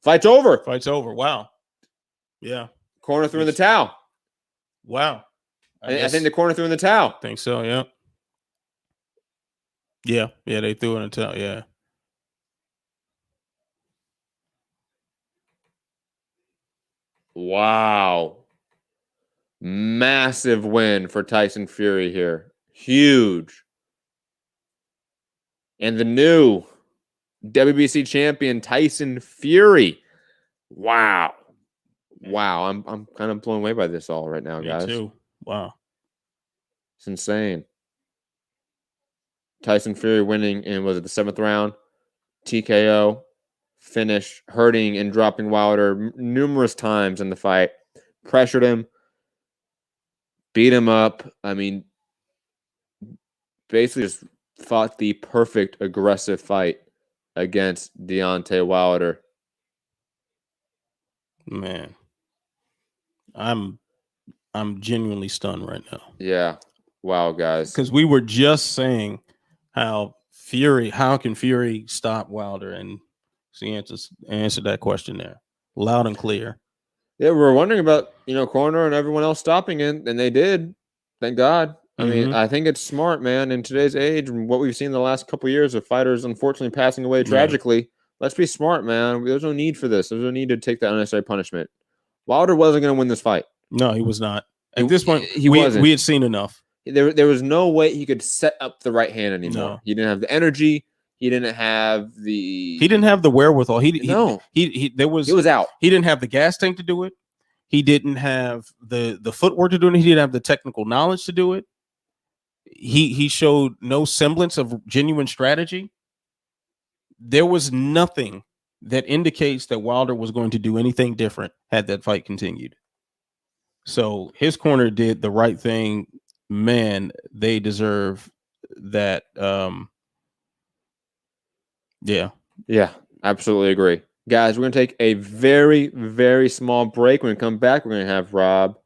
Fight's over. Fight's over. Wow. Yeah. Corner threw in the towel. Wow. I think the corner threw in the towel. I think so, yeah. Yeah, they threw in the towel, yeah. Wow. Massive win for Tyson Fury here. Huge. And the new WBC champion, Tyson Fury. Wow. Wow. I'm kind of blown away by this all right now, guys. Me too. Wow. It's insane. Tyson Fury winning in, was it the 7th round? TKO. Finish, hurting and dropping Wilder numerous times in the fight. Pressured him. Beat him up. I mean, basically just fought the perfect aggressive fight against Deontay Wilder. Man, I'm genuinely stunned right now. Yeah. Wow, guys. Because we were just saying how can Fury stop Wilder? And she answered that question there. Loud and clear. Yeah, we were wondering about, Corner and everyone else stopping it, and they did. Thank God. I mean, I think it's smart, man, in today's age, and what we've seen in the last couple of years of fighters unfortunately passing away tragically. Yeah. Let's be smart, man. There's no need for this. There's no need to take that unnecessary punishment. Wilder wasn't going to win this fight. No, he was not. At this point, wasn't. We had seen enough. There was no way he could set up the right hand anymore. No. He didn't have the energy. He didn't have the wherewithal. He was out. He didn't have the gas tank to do it. He didn't have the footwork to do it. He didn't have the technical knowledge to do it. He showed no semblance of genuine strategy. There was nothing that indicates that Wilder was going to do anything different had that fight continued. So his corner did the right thing. Man, they deserve that. Yeah, absolutely agree. Guys, we're going to take a very, very small break. When we come back, we're going to have Rob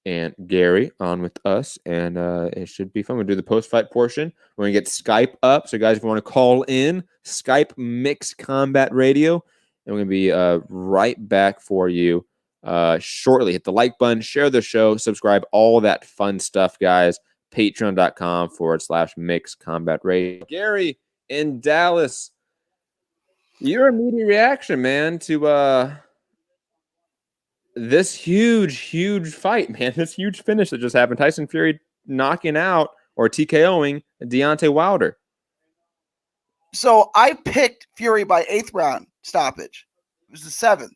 and Gary on with us, and it should be fun. We'll do the post-fight portion. We're going to get Skype up. So, guys, if you want to call in, Skype Mixed Combat Radio, and we're going to be right back for you shortly. Hit the like button, share the show, subscribe, all that fun stuff, guys. Patreon.com/Mixed Combat Radio. Gary in Dallas. Your immediate reaction, man, to this huge fight, man, this huge finish that just happened. Tyson Fury knocking out or TKOing Deontay Wilder. So I picked Fury by 8th round stoppage. It was the 7th.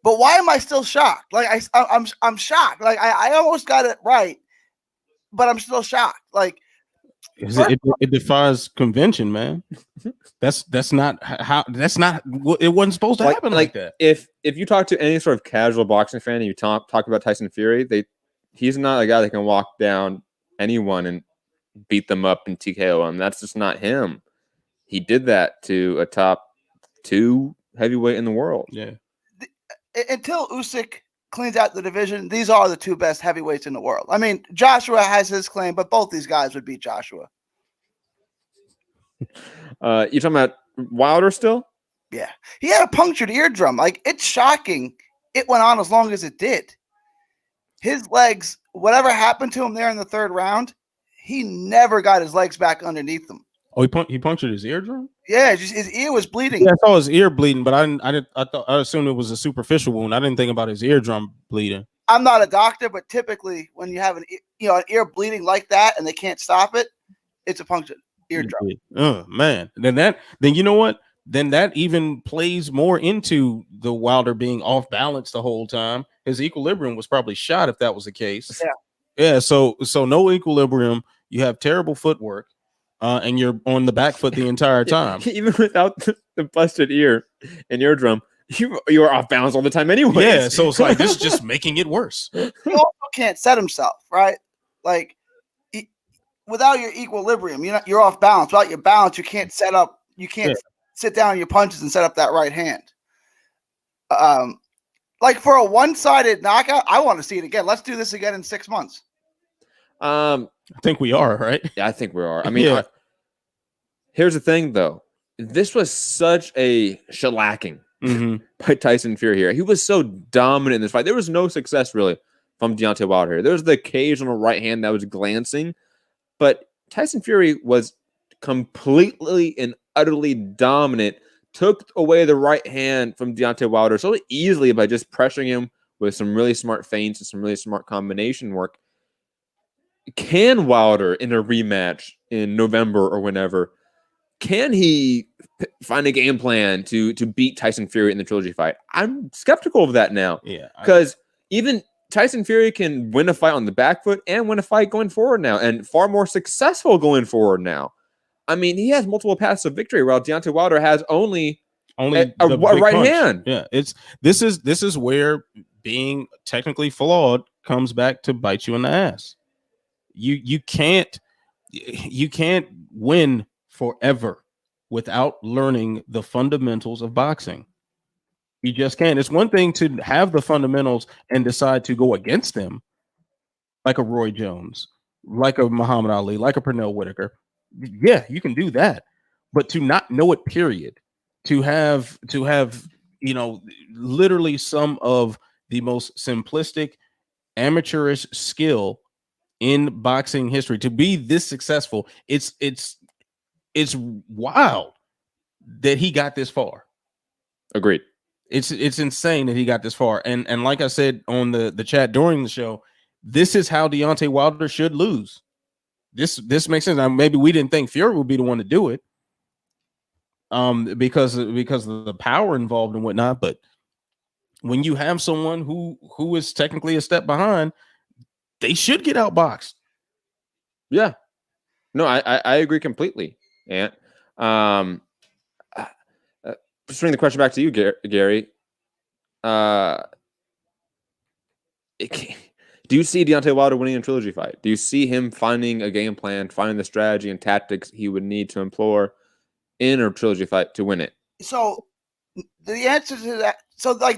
But why am I still shocked? Like I'm shocked. Like I almost got it right, but I'm still shocked. Like it defies convention, man. That's not what it wasn't supposed to happen like that. If you talk to any sort of casual boxing fan and you talk about Tyson Fury, he's not a guy that can walk down anyone and beat them up and TKO them. That's just not him. He did that to a top 2 heavyweight in the world. Yeah. Until Usyk cleans out the division, these are the 2 best heavyweights in the world. I mean, Joshua has his claim, but both these guys would beat Joshua. You talking about Wilder still? Yeah. He had a punctured eardrum. Like, it's shocking it went on as long as it did. His legs, whatever happened to him there in the 3rd round, he never got his legs back underneath him. Oh, he punctured his eardrum? Yeah, just his ear was bleeding. Yeah, I saw his ear bleeding, but I assumed it was a superficial wound. I didn't think about his eardrum bleeding. I'm not a doctor, but typically when you have an ear bleeding like that and they can't stop it, it's a punctured eardrum. Oh man, then you know what? Then that even plays more into the Wilder being off balance the whole time. His equilibrium was probably shot if that was the case. Yeah. So no equilibrium. You have terrible footwork. And you're on the back foot the entire time. Even without the busted ear and eardrum, you are off balance all the time anyway. Yeah, so it's like this is just making it worse. He also can't set himself, right? Like without your equilibrium, you're off balance. Without your balance, you can't set up. You can't sit down your punches and set up that right hand. Like for a one-sided knockout, I want to see it again. Let's do this again in 6 months. I think we are, right? Yeah, I think we are. I mean, here's the thing, though. This was such a shellacking by Tyson Fury here. He was so dominant in this fight. There was no success really from Deontay Wilder here. There was the occasional right hand that was glancing, but Tyson Fury was completely and utterly dominant, took away the right hand from Deontay Wilder so easily by just pressuring him with some really smart feints and some really smart combination work. Can Wilder in a rematch in November or whenever, can he find a game plan to beat Tyson Fury in the trilogy fight? I'm skeptical of that now. Yeah. Because even Tyson Fury can win a fight on the back foot and win a fight going forward now, and far more successful going forward now. I mean, he has multiple paths of victory, while Deontay Wilder has only a right punch. hand. Yeah, this is where being technically flawed comes back to bite you in the ass. You can't win forever without learning the fundamentals of boxing. You just can't. It's one thing to have the fundamentals and decide to go against them, like a Roy Jones, like a Muhammad Ali, like a Pernell Whitaker. Yeah, you can do that, but to not know it, period, to have literally some of the most simplistic, amateurish skill in boxing history, to be this successful, it's wild that he got this far. Agreed. It's insane that he got this far. And like I said on the chat during the show, this is how Deontay Wilder should lose. This makes sense. Now, maybe we didn't think Fury would be the one to do it, because of the power involved and whatnot. But when you have someone who is technically a step behind, they should get outboxed. Yeah. No, I agree completely. And just bring the question back to you, Gary. Do you see Deontay Wilder winning a trilogy fight? Do you see him finding a game plan, finding the strategy and tactics he would need to employ in a trilogy fight to win it? So the answer to that,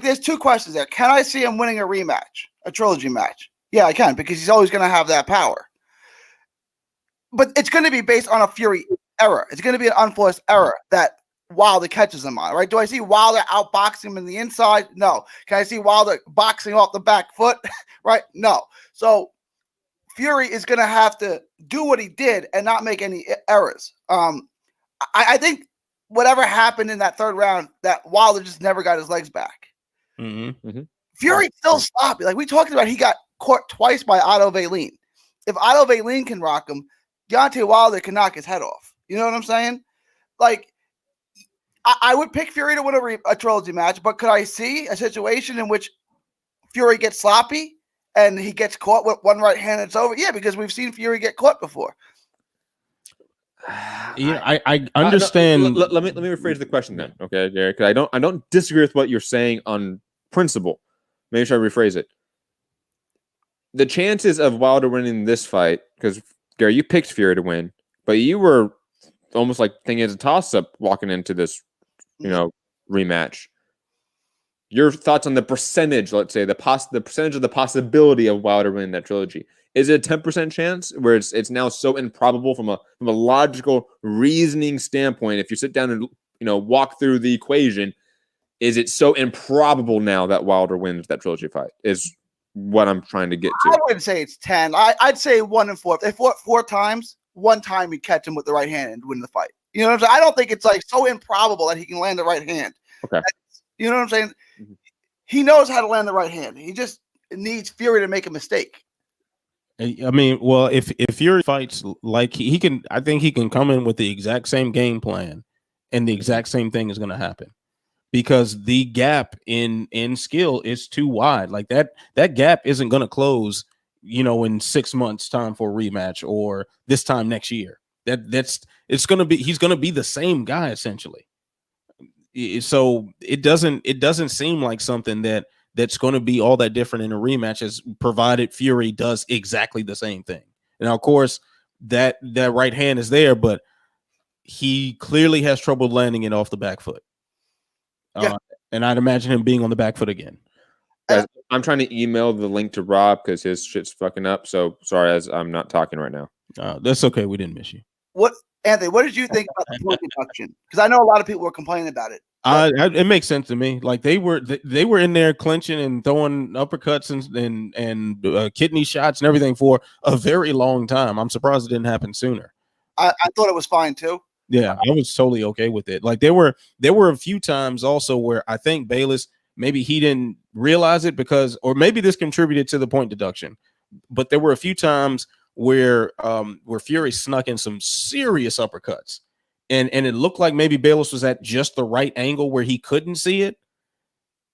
there's two questions there. Can I see him winning a rematch, a trilogy match? Yeah, I can, because he's always going to have that power. But it's going to be based on a Fury error. It's going to be an unforced error that Wilder catches him on, right? Do I see Wilder outboxing him in the inside? No. Can I see Wilder boxing off the back foot? Right? No. So Fury is going to have to do what he did and not make any errors. I think whatever happened in that third round, that Wilder just never got his legs back. Fury's still sloppy. Like we talked about, he got caught twice by Otto Valeen. If Otto Valeen can rock him, Deontay Wilder can knock his head off. You know what I'm saying? Like, I would pick Fury to win a trilogy match, but could I see a situation in which Fury gets sloppy and he gets caught with one right hand and it's over? Yeah, because we've seen Fury get caught before. Yeah, I understand. Let me rephrase the question then, okay, Gary? Because I don't disagree with what you're saying on principle. Maybe try to rephrase it. The chances of Wilder winning this fight, because Gary, you picked Fury to win, but you were almost like thinking it's a toss-up walking into this, rematch. Your thoughts on the percentage, let's say, the percentage of the possibility of Wilder winning that trilogy. Is it a 10% chance where it's now so improbable from a logical reasoning standpoint? If you sit down and walk through the equation, is it so improbable now that Wilder wins that trilogy fight? Is what I'm trying to get to. I wouldn't say it's 10. I'd say 1 in 4. If they fought 4 times, one time he'd catch him with the right hand and win the fight. You know what I'm saying? I don't think it's like so improbable that he can land the right hand. Okay. You know what I'm saying? Mm-hmm. He knows how to land the right hand. He just needs Fury to make a mistake. I mean, well, if Fury fights like he can, I think he can come in with the exact same game plan and the exact same thing is going to happen, because the gap in skill is too wide. Like that gap isn't going to close, in 6 months time for a rematch or this time next year. He's going to be the same guy essentially. So it doesn't seem like something that's going to be all that different in a rematch, as provided Fury does exactly the same thing. Now, of course, that right hand is there, but he clearly has trouble landing it off the back foot. Yeah. And I'd imagine him being on the back foot again. Guys, I'm trying to email the link to Rob because his shit's fucking up. So sorry, as I'm not talking right now. That's okay. We didn't miss you. Anthony, what did you think about the point deduction? Because I know a lot of people were complaining about it. It makes sense to me. Like they were in there clinching and throwing uppercuts and kidney shots and everything for a very long time. I'm surprised it didn't happen sooner. I thought it was fine too. Yeah, I was totally okay with it. Like there were a few times also where I think Bayless, maybe he didn't realize it or maybe this contributed to the point deduction. But there were a few times where Fury snuck in some serious uppercuts. And it looked like maybe Bayless was at just the right angle where he couldn't see it.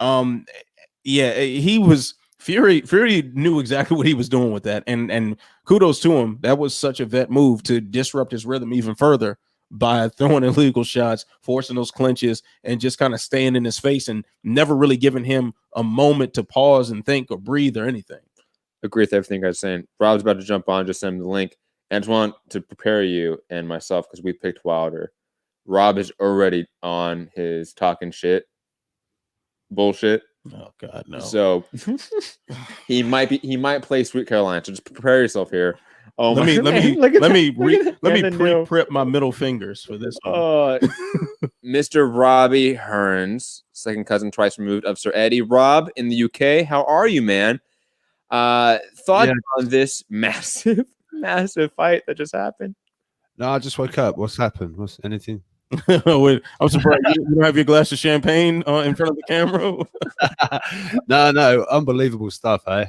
Yeah, he was Fury knew exactly what he was doing with that. And kudos to him. That was such a vet move to disrupt his rhythm even further by throwing illegal shots, forcing those clinches, and just kind of staying in his face and never really giving him a moment to pause and think or breathe or anything. Agree with everything you guys are saying. Rob's about to jump on. Just send him the link. I just want to prepare you and myself because we picked Wilder. Rob is already on his talking shit bullshit. Oh God, no. So he might play Sweet Caroline. So just prepare yourself here. Oh, let me pre-prep my middle fingers for this one. Mr. Robbie Hearns, second cousin twice removed of Sir Eddie. Rob in the UK, how are you, man? Thoughts on this massive fight that just happened? No, I just woke up. What's happened? What's anything? Wait, I'm surprised you don't have your glass of champagne in front of the camera. No, unbelievable stuff, eh?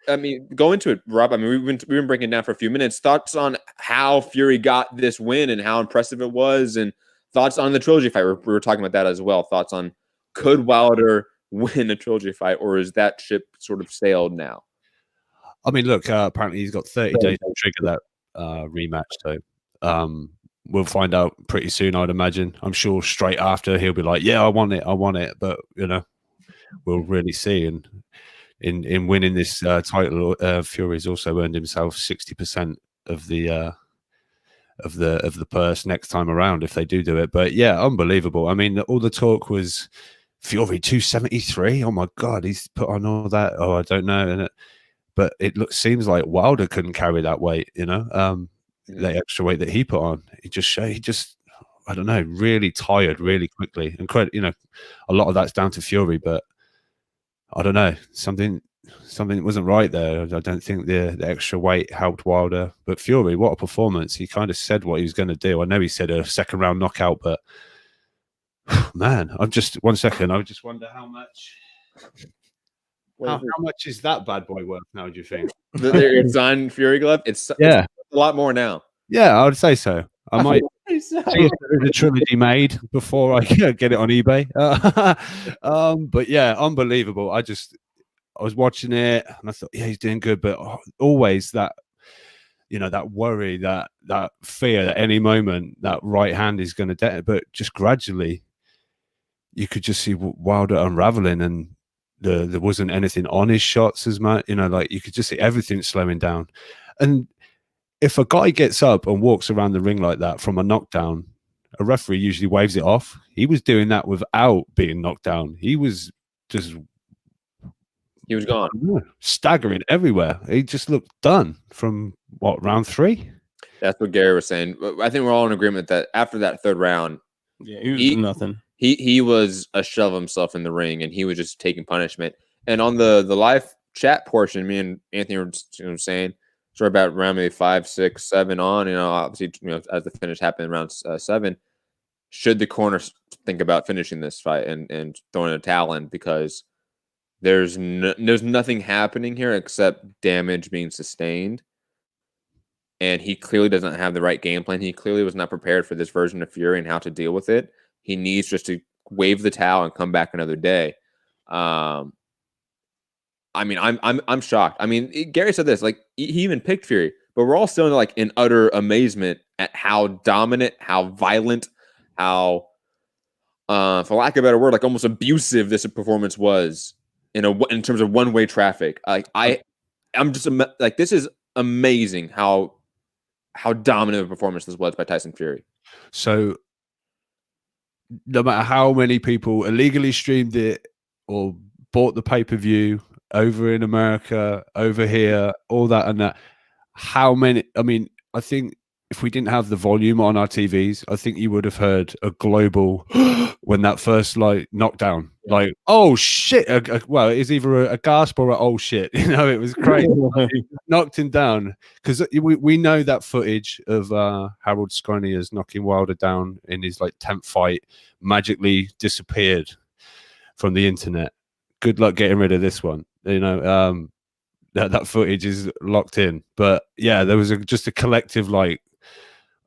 I mean, go into it, Rob. I mean, we've been breaking it down for a few minutes. Thoughts on how Fury got this win and how impressive it was, and thoughts on the trilogy fight. We were talking about that as well. Thoughts on could Wilder win a trilogy fight, or is that ship sort of sailed now? I mean, look, apparently he's got 30 days to trigger that rematch. So we'll find out pretty soon, I'd imagine. I'm sure straight after he'll be like, yeah, I want it. But, we'll really see. And in winning this title, Fury's also earned himself 60% of the purse next time around if they do it. But yeah, unbelievable. I mean, all the talk was Fury 273. Oh my God, he's put on all that. Oh, I don't know. But it seems like Wilder couldn't carry that weight, the extra weight that he put on. He just I don't know, really tired really quickly. And a lot of that's down to Fury, but I don't know, something wasn't right there. I don't think the extra weight helped Wilder. But Fury, what a performance. He kind of said what he was going to do. I know he said a second round knockout, but man, I just wonder how much. How much is that bad boy worth now, do you think? It's on Fury Glove? It's a lot more now. Yeah, I would say so. I might see if there is a trilogy made before I get it on eBay. But yeah, unbelievable. I was watching it and I thought, yeah, he's doing good. But always that, that worry, that fear that any moment that right hand is going to detonate. But just gradually, you could just see Wilder unraveling, and there wasn't anything on his shots as much. Like you could just see everything slowing down. And if a guy gets up and walks around the ring like that from a knockdown, a referee usually waves it off. He was doing that without being knocked down. He was gone, staggering everywhere. He just looked done from round 3. That's what Gary was saying. I think we're all in agreement that after that third round, he was nothing. He was a shell of himself in the ring, and he was just taking punishment. And on the live chat portion, me and Anthony were saying, sort of about around maybe 5, 6, 7 on, obviously, as the finish happened around 7, should the corner think about finishing this fight and throwing a towel in, because there's nothing happening here except damage being sustained. And he clearly doesn't have the right game plan. He clearly was not prepared for this version of Fury and how to deal with it. He needs just to wave the towel and come back another day. I mean, I'm shocked. I mean, Gary said this, like he even picked Fury, but we're all still in utter amazement at how dominant, how violent, how, for lack of a better word, like almost abusive this performance was in terms of one-way traffic. Like I'm just like, this is amazing how dominant a performance this was by Tyson Fury. So no matter how many people illegally streamed it or bought the pay-per-view over in America, over here, all that and that, how many, I mean, I think if we didn't have the volume on our TVs, I think you would have heard a global when that first like knockdown, like, oh shit. Well, it's either a gasp or a oh shit. You know, it was crazy. It knocked him down because we know that footage of Harold Scronius knocking Wilder down in his like 10th fight magically disappeared from the internet. Good luck getting rid of this one. You know, that footage is locked in. But yeah, there was just a collective like,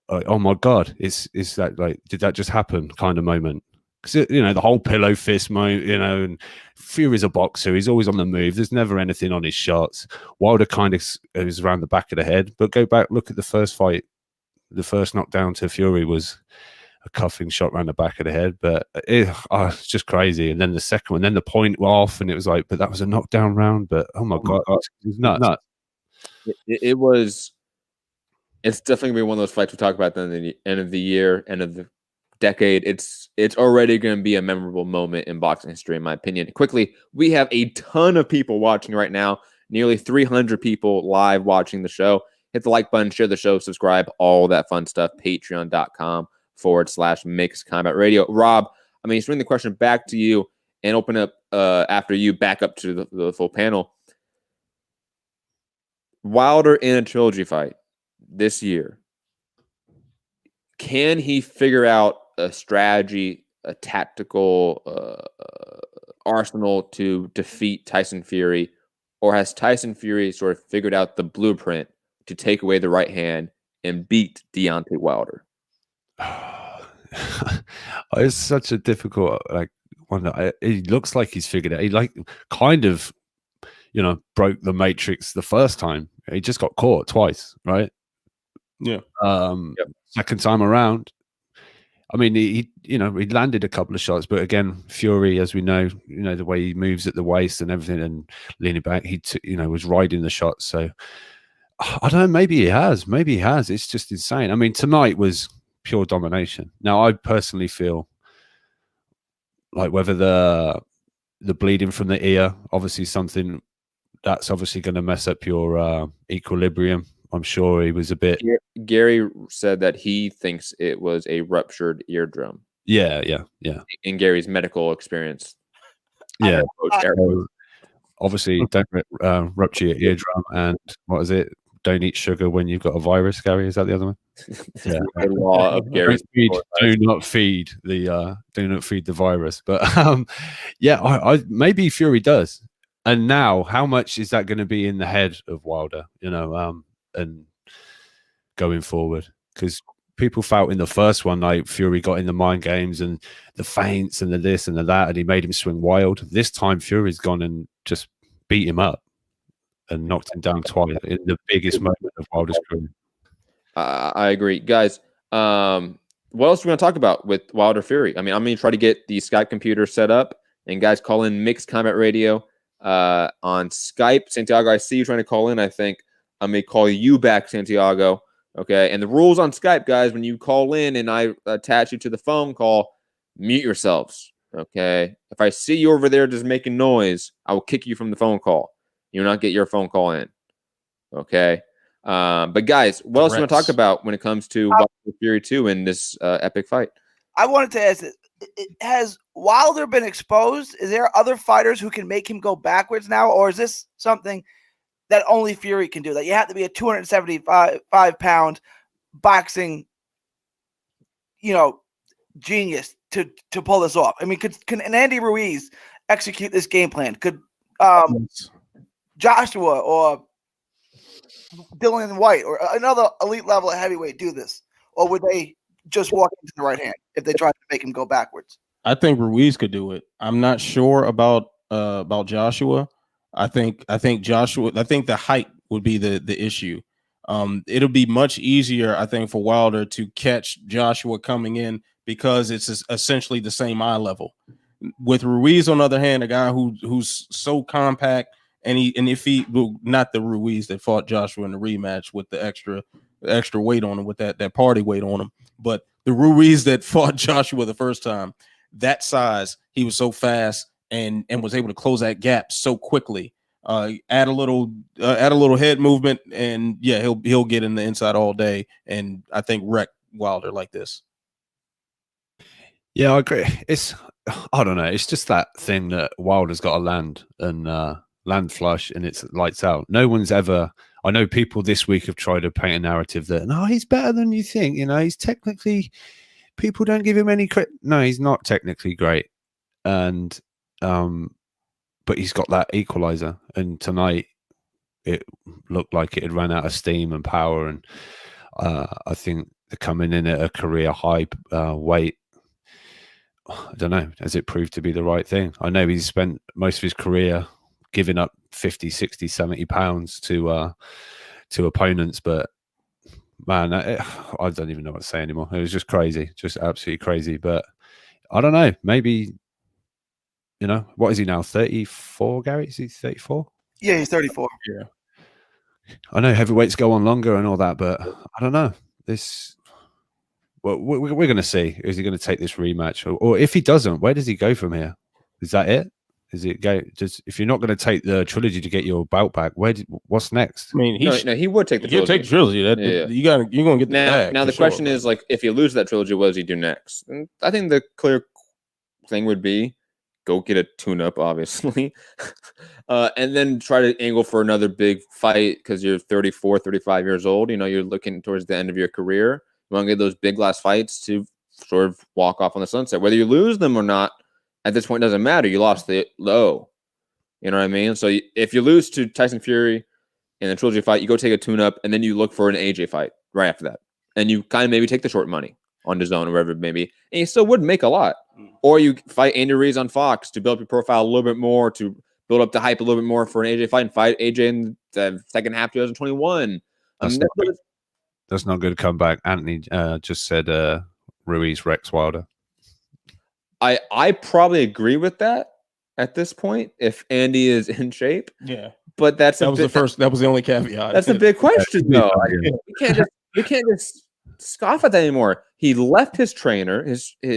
oh my god, is that like, did that just happen kind of moment? Because you know, the whole pillow fist moment, you know, and Fury's a boxer, he's always on the move, there's never anything on his shots. Wilder kind of is around the back of the head, but go back, look at the first fight, the first knockdown to Fury was a cuffing shot around the back of the head, but it's just crazy. And then the second one, then the point went off, and it was like, but that was a knockdown round. But oh my god, it was nuts. It was. It's definitely gonna be one of those fights we talk about at the end of the year, end of the decade. It's already going to be a memorable moment in boxing history, in my opinion. Quickly, we have a ton of people watching right now. Nearly 300 people live watching the show. Hit the like button, share the show, subscribe, all that fun stuff. Patreon.com/Mixed Combat Radio. Rob, I mean, swing the question back to you and open up after you back up to the full panel. Wilder in a trilogy fight this year, can he figure out a strategy, a tactical arsenal to defeat Tyson Fury, or has Tyson Fury sort of figured out the blueprint to take away the right hand and beat Deontay Wilder? It's such a difficult one. It looks like he's figured it. He like kind of, you know, broke the matrix the first time. He just got caught twice, right? Yeah. Second time around, I mean, he landed a couple of shots, but again, Fury, as we know, the way he moves at the waist and everything, and leaning back, he was riding the shots. So I don't know. Maybe he has. It's just insane. I mean, tonight was pure domination. Now, I personally feel like whether the bleeding from the ear, obviously something that's obviously going to mess up your equilibrium. I'm sure he was a bit. Gary said that he thinks it was a ruptured eardrum. Yeah. In Gary's medical experience. Yeah. Obviously, don't rupture your eardrum, and what is it? Don't eat sugar when you've got a virus. Gary, is that the other one? Yeah. The law of Gary's. Do not feed the virus. But yeah, I maybe Fury does. And now, how much is that going to be in the head of Wilder? And going forward, because people felt in the first one like Fury got in the mind games and the feints and the this and the that, and he made him swing wild. This time, Fury's gone and just beat him up and knocked him down twice in the biggest moment of Wilder's career. I agree, guys. What else are we going to talk about with Wilder Fury? I mean, I'm going to try to get the Skype computer set up, and guys, call in Mixed Combat Radio on Skype. Santiago, I see you trying to call in. I think I may call you back, Santiago. Okay. And the rules on Skype, guys, when you call in and I attach you to the phone call, mute yourselves. Okay. If I see you over there just making noise, I will kick you from the phone call. You'll not get your phone call in. Okay. But guys, what else do you want to talk about when it comes to Wilder Fury 2 in this epic fight? I wanted to ask, has Wilder been exposed? Is there other fighters who can make him go backwards now? Or is this something that only Fury can do? That you have to be a 275-pound boxing, genius to pull this off. I mean, can Andy Ruiz execute this game plan? Could Joshua or Dylan White or another elite level heavyweight do this? Or would they just walk into the right hand if they tried to make him go backwards? I think Ruiz could do it. I'm not sure about Joshua. I think Joshua. I think the height would be the issue. It'll be much easier, I think, for Wilder to catch Joshua coming in because it's essentially the same eye level. With Ruiz, on the other hand, a guy who's so compact, and if he not the Ruiz that fought Joshua in the rematch with the extra weight on him, with that party weight on him, but the Ruiz that fought Joshua the first time, that size, he was so fast and was able to close that gap so quickly. Add a little head movement, and yeah, he'll get in the inside all day, and I think wreck Wilder like this. Yeah, I agree. I don't know. It's just that thing that Wilder's got to land and land flush, and it's lights out. No one's ever. I know people this week have tried to paint a narrative that no, he's better than you think. You know, he's technically. People don't give him any credit. No, he's not technically great, and but he's got that equalizer. And tonight, it looked like it had run out of steam and power. And I think they're coming in at a career high weight. I don't know. Has it proved to be the right thing? I know he's spent most of his career giving up 50, 60, 70 pounds to opponents, but man, I don't even know what to say anymore. It was just crazy, just absolutely crazy. But I don't know. Maybe, you know, what is he now? 34, Gary? Is he 34? Yeah, he's 34. Yeah. I know heavyweights go on longer and all that, but I don't know. Well, we're going to see. Is he going to take this rematch, or if he doesn't, where does he go from here? Is that it? Is it go? Just if you're not going to take the trilogy to get your belt back, what's next? I mean, he would take the trilogy. He'll take the trilogy. You're going to get the bag. Now the question is, like, if you lose that trilogy, what does he do next? And I think the clear thing would be go get a tune-up, obviously, and then try to angle for another big fight because you're 34, 35 years old. You know, you're looking towards the end of your career. You want to get those big last fights to sort of walk off on the sunset. Whether you lose them or not, at this point, doesn't matter. You lost the low. You know what I mean? So if you lose to Tyson Fury in the trilogy fight, you go take a tune-up, and then you look for an AJ fight right after that. And you kind of maybe take the short money on DAZN or wherever it may be. And you still would make a lot. Or you fight Andy Ruiz on Fox to build up your profile a little bit more, to build up the hype a little bit more for an AJ fight, and fight AJ in the second half 2021. That's not good comeback. Anthony just said Ruiz Rex Wilder. I probably agree with that at this point if Andy is in shape. Yeah. But that was the only caveat. That's a big question, though. You can't just scoff at that anymore. He left his trainer.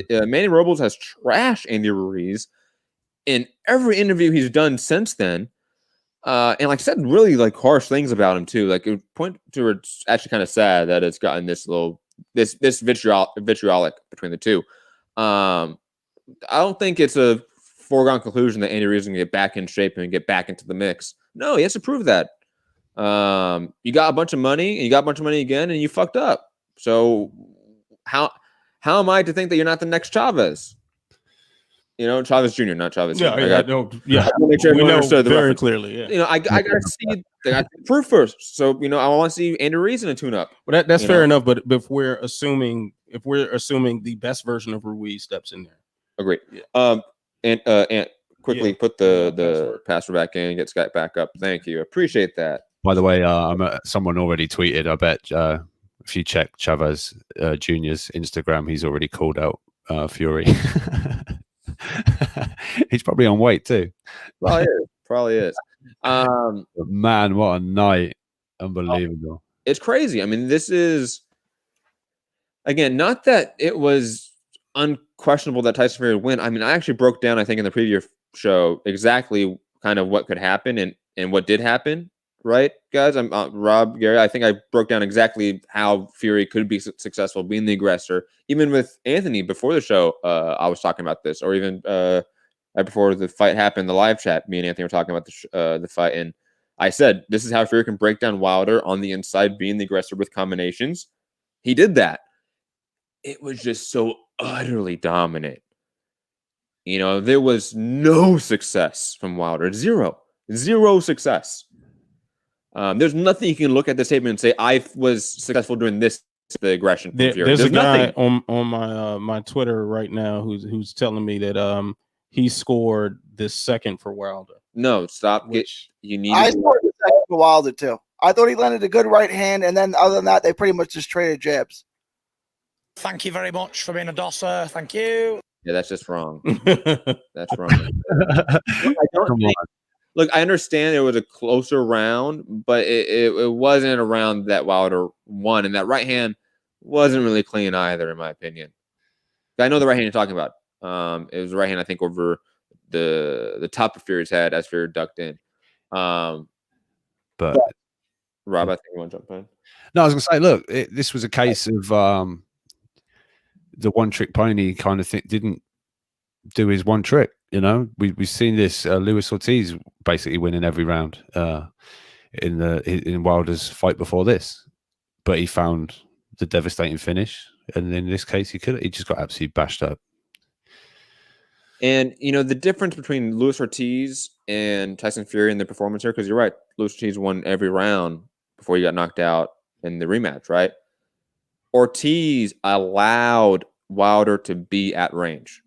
Manny Robles has trashed Andy Ruiz in every interview he's done since then. And like I said, really like harsh things about him too. Like it point to it's actually kind of sad that it's gotten this vitriolic between the two. I don't think it's a foregone conclusion that Andy Ruiz is going to get back in shape and get back into the mix. No, he has to prove that. You got a bunch of money, and you got a bunch of money again, and you fucked up. So how am I to think that you're not the next Chavez? You know, Chavez Jr., not Chavez. Yeah, Sr. Make sure we know very clearly. Yeah. You know, I gotta see the proof first. So you know, I want to see Andy Ruiz in a tune-up. Well, that's fair enough. But if we're assuming the best version of Ruiz steps in there. Agree. Yeah. And quickly put the password back in, get Skype back up. Thank you. Appreciate that. By the way, someone already tweeted. I bet if you check Chavez Jr.'s Instagram, he's already called out Fury. He's probably on weight too. Probably is. Man, what a night! Unbelievable. It's crazy. I mean, this is again not that it was unquestionable that Tyson Fury would win. I mean, I actually broke down, I think, in the previous show exactly kind of what could happen and what did happen. Right, guys? I'm Rob, Gary. I think I broke down exactly how Fury could be successful being the aggressor. Even with Anthony before the show, I was talking about this, or even right before the fight happened, the live chat, me and Anthony were talking about the fight, and I said, this is how Fury can break down Wilder on the inside, being the aggressor with combinations. He did that. It was just so utterly dominant. You know, there was no success from Wilder. Zero success. There's nothing you can look at the statement and say, I was successful doing this, the aggression. There's a guy on my Twitter right now who's telling me that he scored this second for Wilder. No, stop. I scored the second for Wilder too. I thought he landed a good right hand, and then other than that, they pretty much just traded jabs. Thank you very much for being a dosser. Thank you. Yeah, that's just wrong. That's wrong. Look, I understand it was a closer round, but it wasn't a round that Wilder won, and that right hand wasn't really clean either, in my opinion. I know the right hand you're talking about. It was the right hand, I think, over the top of Fury's head as Fury ducked in. But Rob, I think you want to jump in. No, I was going to say, look, this was a case of the one-trick pony kind of thing didn't do his one trick. You know, we've seen this. Luis Ortiz basically winning every round in Wilder's fight before this, but he found the devastating finish, and in this case, he just got absolutely bashed up. And, you know, the difference between Luis Ortiz and Tyson Fury in the performance here, because you're right, Luis Ortiz won every round before he got knocked out in the rematch, right? Ortiz allowed Wilder to be at range.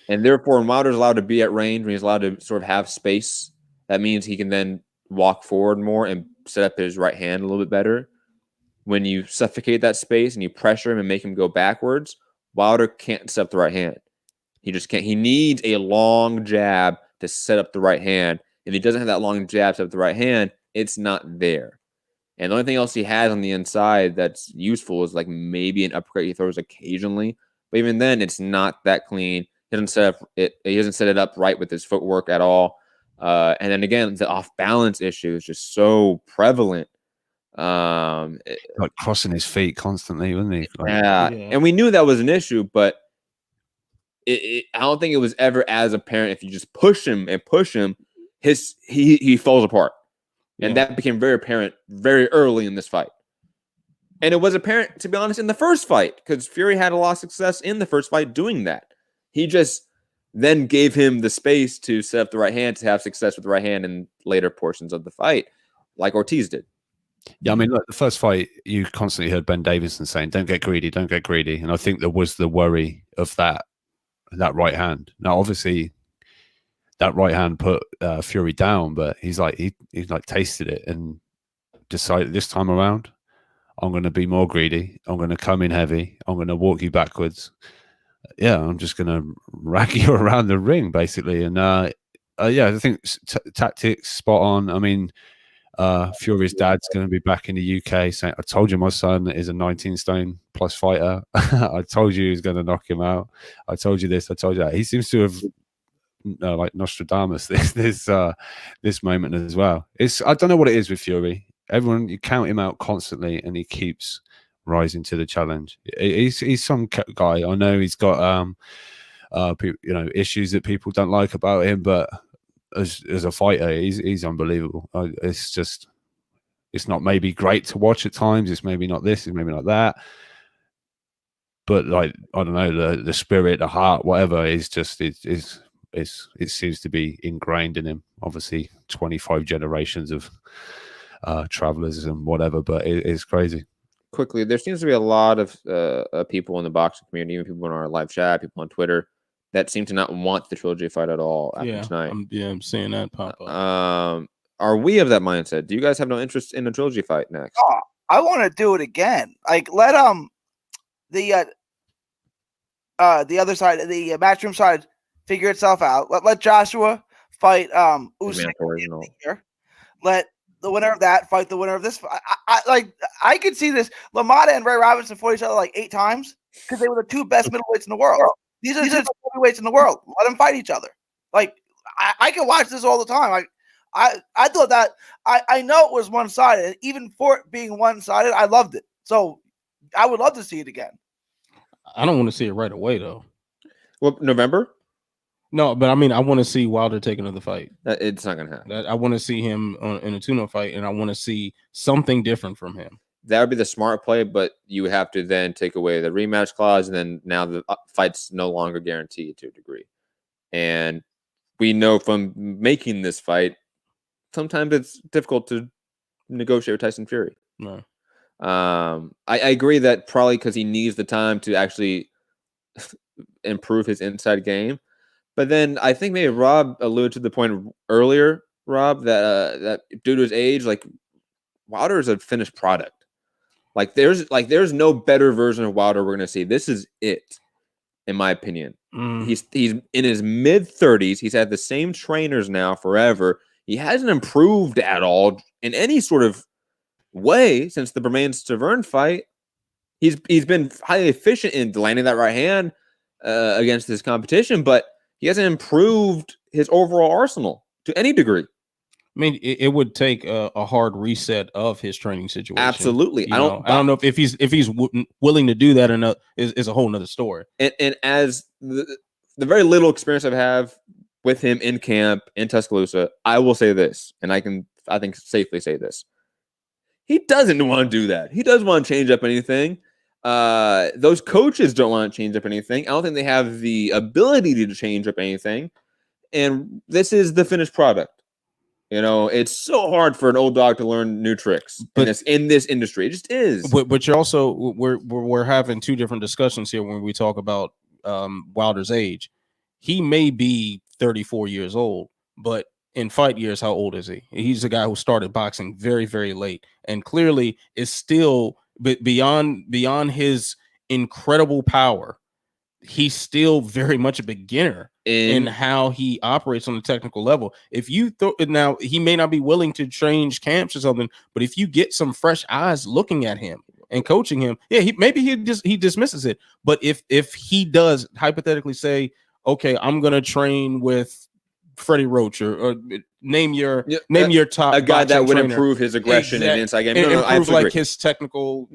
And therefore, when Wilder's allowed to be at range, when he's allowed to sort of have space, that means he can then walk forward more and set up his right hand a little bit better. When you suffocate that space and you pressure him and make him go backwards, Wilder can't set up the right hand. He just can't. He needs a long jab to set up the right hand. If he doesn't have that long jab to set up the right hand, it's not there. And the only thing else he has on the inside that's useful is like maybe an uppercut he throws occasionally. But even then, it's not that clean. He doesn't set it up right with his footwork at all. And then again, the off balance issue is just so prevalent. Like crossing his feet constantly, wasn't he? Like, yeah, and we knew that was an issue, but I don't think it was ever as apparent. If you just push him, he falls apart. And that became very apparent very early in this fight. And it was apparent, to be honest, in the first fight, because Fury had a lot of success in the first fight doing that. He just then gave him the space to set up the right hand, to have success with the right hand in later portions of the fight, like Ortiz did. Yeah, I mean, look, the first fight, you constantly heard Ben Davison saying, don't get greedy, don't get greedy. And I think there was the worry of that right hand. Now, obviously, that right hand put Fury down, but he's like tasted it and decided this time around, I'm going to be more greedy. I'm going to come in heavy. I'm going to walk you backwards. Yeah, I'm just going to rag you around the ring, basically. And I think tactics spot on. I mean, Fury's dad's going to be back in the UK saying, I told you my son is a 19 stone plus fighter. I told you he's going to knock him out. I told you this. I told you that. He seems to have like Nostradamus this moment as well. I don't know what it is with Fury. Everyone, you count him out constantly and he keeps rising to the challenge. He's some guy. I know he's got issues that people don't like about him, but as a fighter, he's unbelievable. It's not maybe great to watch at times. It's maybe not this, it's maybe not that. But like, I don't know, the spirit, the heart, whatever, is just it seems to be ingrained in him. Obviously, 25 generations of travelers and whatever, but it's crazy. Quickly, there seems to be a lot of people in the boxing community, even people in our live chat, people on Twitter, that seem to not want the trilogy fight at all after tonight. I'm seeing that pop up. Are we of that mindset? Do you guys have no interest in a trilogy fight next? Oh, I want to do it again. Like, let the other side, the matchroom side, figure itself out. Let Joshua fight Usyk here. Let the winner of that fight the winner of this. I could see this. LaMotta and Ray Robinson fought each other like 8 times because they were the 2 best middleweights in the world. These are the heavyweights in the world. Let them fight each other. Like, I can watch this all the time. I thought that I know it was one-sided, and even for it being one-sided, I loved it. So I would love to see it again. I don't want to see it right away though. Well, November? No, but I mean, I want to see Wilder take another fight. It's not going to happen. I want to see him in a tune-up fight, and I want to see something different from him. That would be the smart play, but you have to then take away the rematch clause, and then now the fight's no longer guaranteed to a degree. And we know from making this fight, sometimes it's difficult to negotiate with Tyson Fury. No. I agree that probably because he needs the time to actually improve his inside game. But then I think maybe Rob alluded to the point earlier, Rob, that due to his age, like, Wilder is a finished product. There's no better version of Wilder we're gonna see. This is it, in my opinion. He's in his mid-30s. He's had the same trainers now forever. He hasn't improved at all in any sort of way since the Bermane-Stavern fight. He's been highly efficient in landing that right hand against his competition, but he hasn't improved his overall arsenal to any degree. I mean, it would take a hard reset of his training situation. Absolutely. I don't know if he's willing to do that. Is a whole nother story. And as the very little experience I have with him in camp in Tuscaloosa, I will say this, and I think safely say this: he doesn't want to do that. He doesn't want to change up anything. Those coaches don't want to change up anything. I don't think they have the ability to change up anything. And this is the finished product. It's so hard for an old dog to learn new tricks in this industry. It just is. But you're also we're having two different discussions here when we talk about Wilder's age. He may be 34 years old, but in fight years, how old is he? He's a guy who started boxing very, very late, and clearly is still beyond his incredible power. He's still very much a beginner in how he operates on the technical level. If you now, he may not be willing to change camps or something, but if you get some fresh eyes looking at him and coaching him, he dismisses it. But if he does hypothetically say, okay, I'm gonna train with Freddie Roach or name your top a guy that would trainer. Improve his aggression and inside game. Improve like his technical.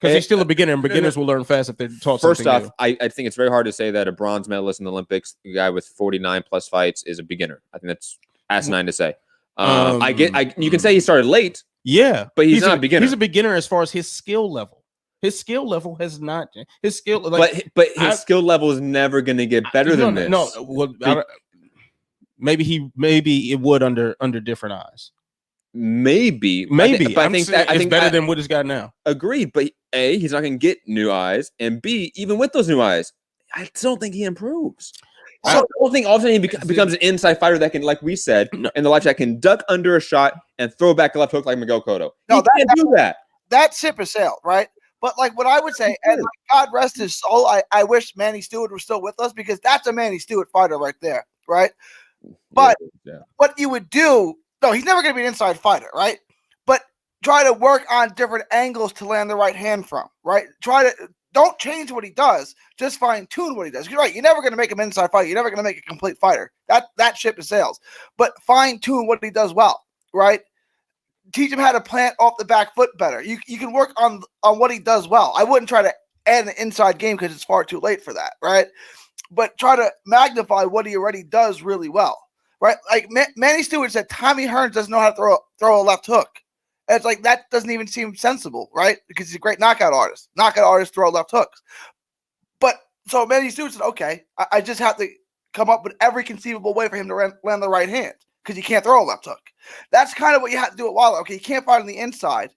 Because he's still a beginner, and beginners will learn fast if they're taught something new. First off, I think it's very hard to say that a bronze medalist in the Olympics, a guy with 49 plus fights, is a beginner. I think that's asinine to say. You can say he started late. Yeah, but he's not a beginner. He's a beginner as far as his skill level. His skill level has not. His skill, but his skill level is never going to get better than this. No, well, maybe it would under different eyes. Maybe, but I think it's better than what he's got now. Agreed, but A, he's not going to get new eyes, and B, even with those new eyes, I still don't think he improves. I don't think all of a sudden he becomes an inside fighter that can, like we said, in the live chat, can duck under a shot and throw back a left hook like Miguel Cotto. No, he can't do that. That ship has sailed, right? But like what I would say, and God rest his soul, I wish Manny Stewart was still with us, because that's a Manny Stewart fighter right there, right? But what you would do. No, he's never going to be an inside fighter, right? But try to work on different angles to land the right hand from, right? Don't change what he does, just fine tune what he does. You're right. You're never going to make him an inside fighter. You're never going to make a complete fighter. That ship is sails. But fine tune what he does well, right? Teach him how to plant off the back foot better. You can work on what he does well. I wouldn't try to add an inside game because it's far too late for that, right? But try to magnify what he already does really well. Right, like Manny Stewart said, Tommy Hearns doesn't know how to throw a left hook. And it's like that doesn't even seem sensible, right? Because he's a great knockout artist. Knockout artists throw left hooks. But so Manny Stewart said, okay, I just have to come up with every conceivable way for him to land the right hand because he can't throw a left hook. That's kind of what you have to do at Wilder. Okay, he can't fight on the inside.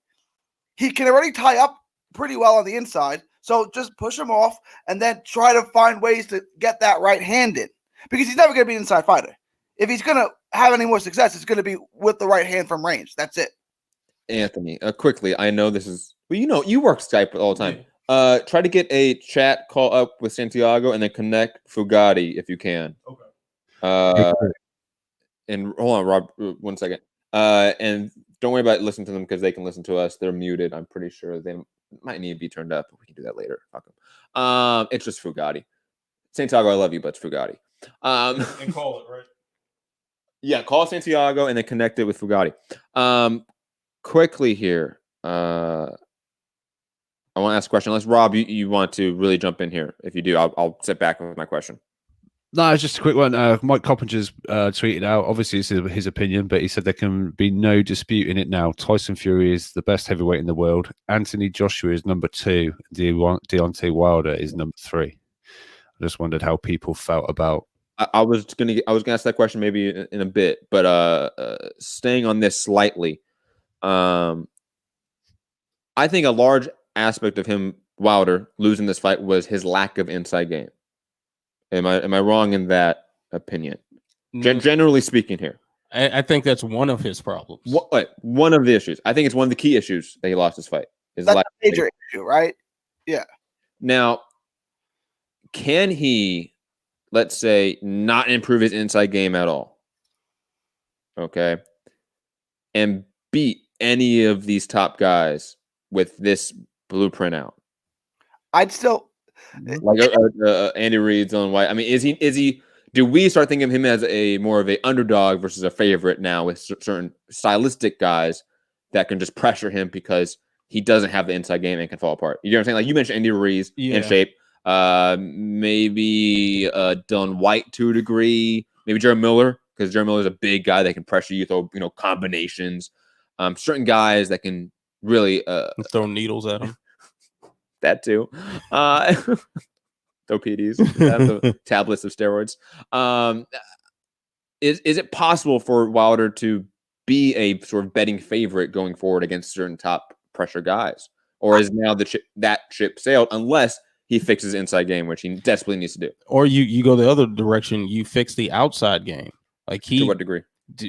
He can already tie up pretty well on the inside. So just push him off and then try to find ways to get that right hand in, because he's never going to be an inside fighter. If he's going to have any more success, it's going to be with the right hand from range. That's it. Anthony, quickly, I know this is, well, you work Skype all the time. Try to get a chat call up with Santiago and then connect Foogatti if you can. Okay. And hold on, Rob, 1 second. And don't worry about listening to them because they can listen to us. They're muted. I'm pretty sure they might need to be turned up. We can do that later. Fuck them. It's just Foogatti. Santiago, I love you, but it's Foogatti. And call it, right? Yeah, call Santiago and then connect it with Foogatti. Quickly here, I want to ask a question. Unless, Rob, you want to really jump in here. If you do, I'll sit back with my question. No, it's just a quick one. Mike Coppinger's tweeted out, obviously it's his opinion, but he said there can be no disputing it now. Tyson Fury is the best heavyweight in the world. Anthony Joshua is number 2. Deontay Wilder is number 3. I just wondered how people felt about. I was gonna ask that question maybe in a bit, but staying on this slightly, I think a large aspect of him, Wilder, losing this fight was his lack of inside game. Am I wrong in that opinion? Generally speaking, here, I think that's one of his problems. One of the issues. I think it's one of the key issues that he lost his fight. That's a major issue, right? Yeah. Now, can he, let's say, not improve his inside game at all? Okay. And beat any of these top guys with this blueprint out? I'd still like Andy Reid's on White. I mean, is he? do we start thinking of him as a more of a underdog versus a favorite now with certain stylistic guys that can just pressure him because he doesn't have the inside game and can fall apart? You know what I'm saying? Like you mentioned Andy Ruiz in shape, maybe Dylan White to a degree, maybe Jerry Miller, because Jerry Miller is a big guy that can pressure you, throw combinations. Certain guys that can really throw needles at him. That too. Throw PDs, the tablets of steroids. Is it possible for Wilder to be a sort of betting favorite going forward against certain top pressure guys, or is now that ship sailed unless he fixes inside game, which he desperately needs to do? Or you go the other direction, you fix the outside game. Like to what degree?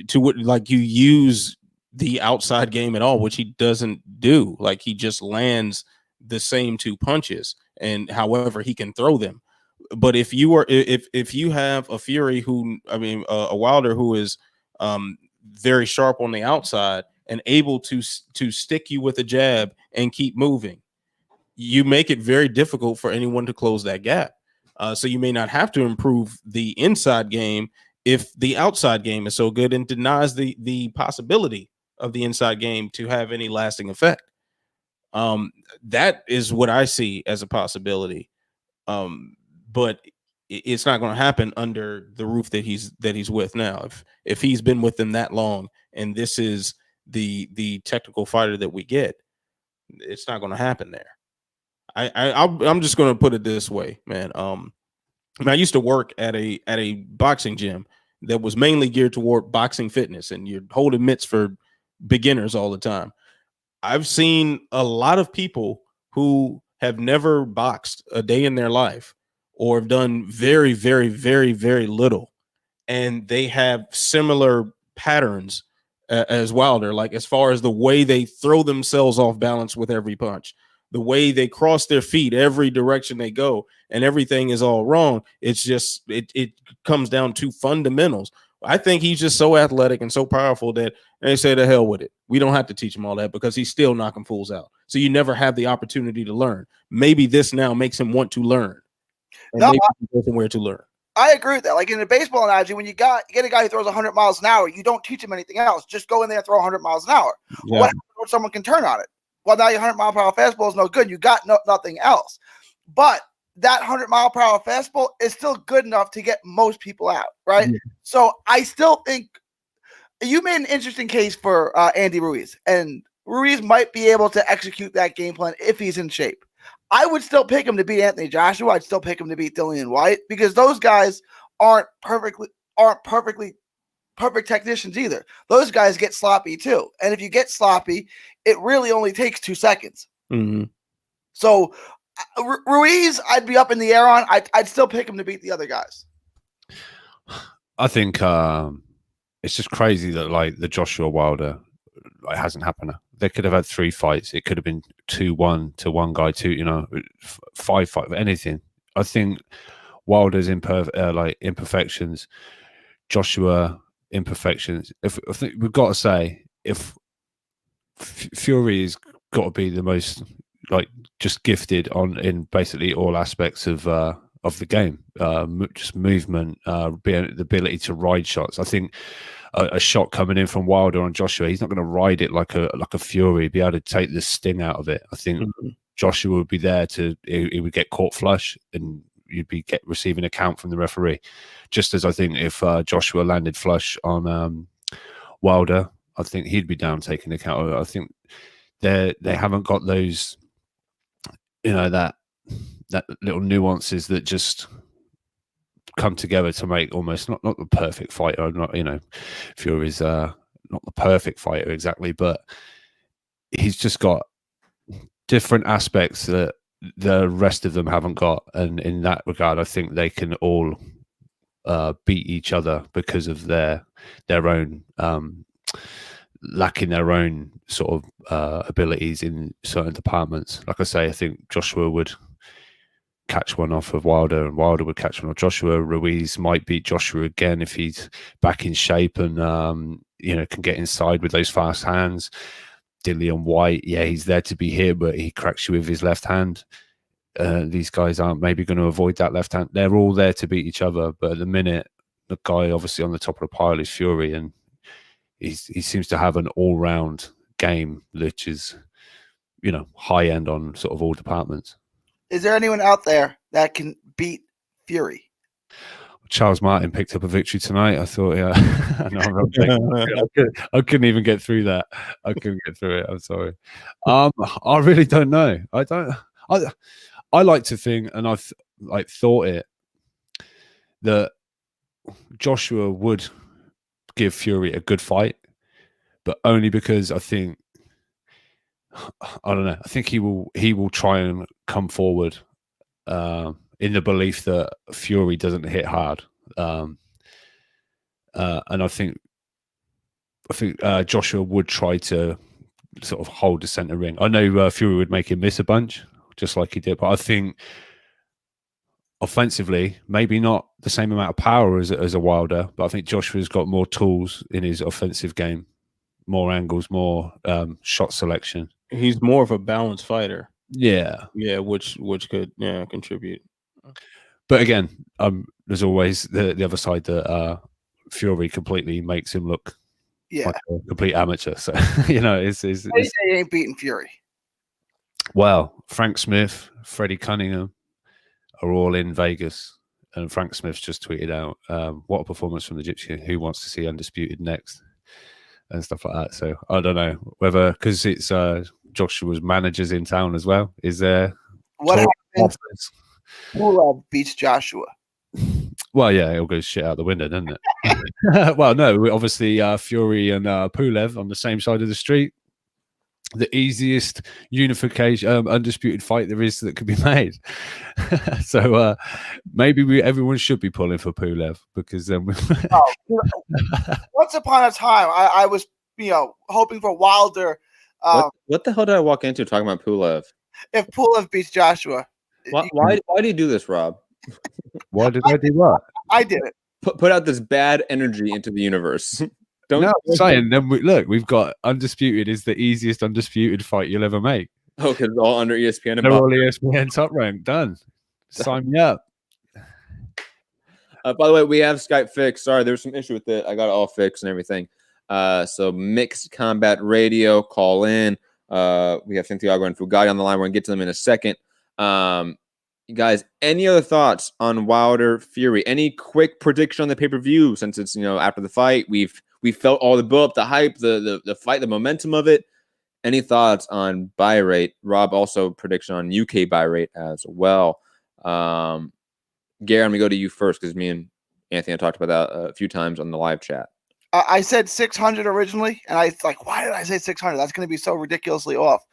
To what, like you use the outside game at all, which he doesn't do. Like he just lands the same 2 punches, and however he can throw them. But if you have a Fury a Wilder who is very sharp on the outside and able to stick you with a jab and keep moving, you make it very difficult for anyone to close that gap. So you may not have to improve the inside game if the outside game is so good and denies the possibility of the inside game to have any lasting effect. That is what I see as a possibility. But it's not going to happen under the roof that he's with now. If he's been with them that long and this is the technical fighter that we get, it's not going to happen there. I'm just going to put it this way, man. I used to work at a boxing gym that was mainly geared toward boxing fitness, and you're holding mitts for beginners all the time. I've seen a lot of people who have never boxed a day in their life or have done very, very, very, very little, and they have similar patterns as Wilder, like as far as the way they throw themselves off balance with every punch, the way they cross their feet every direction they go, and everything is all wrong. It's just it comes down to fundamentals. I think he's just so athletic and so powerful that they say to hell with it. We don't have to teach him all that because he's still knocking fools out. So you never have the opportunity to learn. Maybe this now makes him want to learn. And maybe he go somewhere to learn. I agree with that. Like in a baseball analogy, when you get a guy who throws 100 miles an hour, you don't teach him anything else. Just go in there and throw 100 miles an hour. Yeah. What happens when someone can turn on it? Well, now your 100-mile-per-hour fastball is no good. You got nothing else. But that 100-mile-per-hour fastball is still good enough to get most people out, right? Yeah. So I still think you made an interesting case for Andy Ruiz, and Ruiz might be able to execute that game plan if he's in shape. I would still pick him to beat Anthony Joshua. I'd still pick him to beat Dillian White because those guys aren't perfect technicians either. Those guys get sloppy too. And if you get sloppy, it really only takes 2 seconds. Mm-hmm. So Ruiz, I'd be up in the air on. I'd still pick him to beat the other guys. I think it's just crazy that like the Joshua Wilder hasn't happened. They could have had 3 fights. It could have been 2-1 to one guy, 5 fight, anything. I think Wilder's imperfections, Joshua imperfections. I think we've got to say, if Fury has got to be the most just gifted in basically all aspects of the game, just movement, the ability to ride shots. I think a shot coming in from Wilder on Joshua, he's not going to ride it like a Fury, be able to take the sting out of it. I think Joshua would be there he would get caught flush and you'd be receiving a count from the referee. Just as I think if Joshua landed flush on Wilder, I think he'd be down taking the count. I think they haven't got those, that little nuances that just come together to make almost not the perfect fighter. Not Fury's not the perfect fighter exactly, but he's just got different aspects that the rest of them haven't got, and in that regard, I think they can all beat each other because of their own lacking their own sort of abilities in certain departments. Like I say, I think Joshua would catch one off of Wilder, and Wilder would catch one off Joshua. Ruiz might beat Joshua again if he's back in shape and can get inside with those fast hands. Dillian White, he's there to be here, but he cracks you with his left hand. These guys aren't maybe going to avoid that left hand. They're all there to beat each other, but at the minute, the guy obviously on the top of the pile is Fury, and he seems to have an all-round game, which is, you know, high end on sort of all departments. Is there anyone out there that can beat Fury? Charles Martin picked up a victory tonight. I thought, yeah, I couldn't even get through that. I couldn't get through it. I'm sorry. I really don't know. I like to think, and I've thought it, that Joshua would give Fury a good fight, but only because I think, I don't know, I think he will try and come forward in the belief that Fury doesn't hit hard, and I think Joshua would try to sort of hold the center ring. I know Fury would make him miss a bunch, just like he did, but I think offensively, maybe not the same amount of power as a Wilder, but I think Joshua's got more tools in his offensive game, more angles, more shot selection. He's more of a balanced fighter. Yeah, which could contribute. But again, there's always the other side that Fury completely makes him look like a complete amateur. So you know, it's he ain't beating Fury. Well, Frank Smith, Freddie Cunningham are all in Vegas, and Frank Smith's just tweeted out, "What a performance from the Gypsy! Who wants to see Undisputed next?" and stuff like that. So I don't know whether, because it's Joshua's managers in town as well. Is there what happens? Pulev beats Joshua. Well, yeah, it'll go shit out the window, doesn't it? Well, no, obviously Fury and Pulev on the same side of the street. The easiest unification, undisputed fight there is that could be made. So maybe everyone should be pulling for Pulev, because then once upon a time, I was, hoping for Wilder. What the hell did I walk into talking about Pulev? If Pulev beats Joshua, why do you do this, Rob? Why did I do what? I did it. Put out this bad energy into the universe. I'm saying, then we've got Undisputed is the easiest undisputed fight you'll ever make. Oh, because it's all under ESPN. They're all ESPN top rank. Done. Sign me up. By the way, we have Skype fixed. Sorry, there was some issue with it. I got it all fixed and everything. So Mixed Combat Radio, call in. We have Santiago and Foogatti on the line. We're gonna get to them in a second. You guys, any other thoughts on Wilder Fury? Any quick prediction on the pay-per-view, since it's after the fight? We felt all the build up, the hype, the fight, the momentum of it. Any thoughts on buy rate? Rob, also prediction on UK buy rate as well. Gary, I'm gonna go to you first, because me and Anthony talked about that a few times on the live chat. I said 600 originally, and I like, why did I say 600? That's going to be so ridiculously off.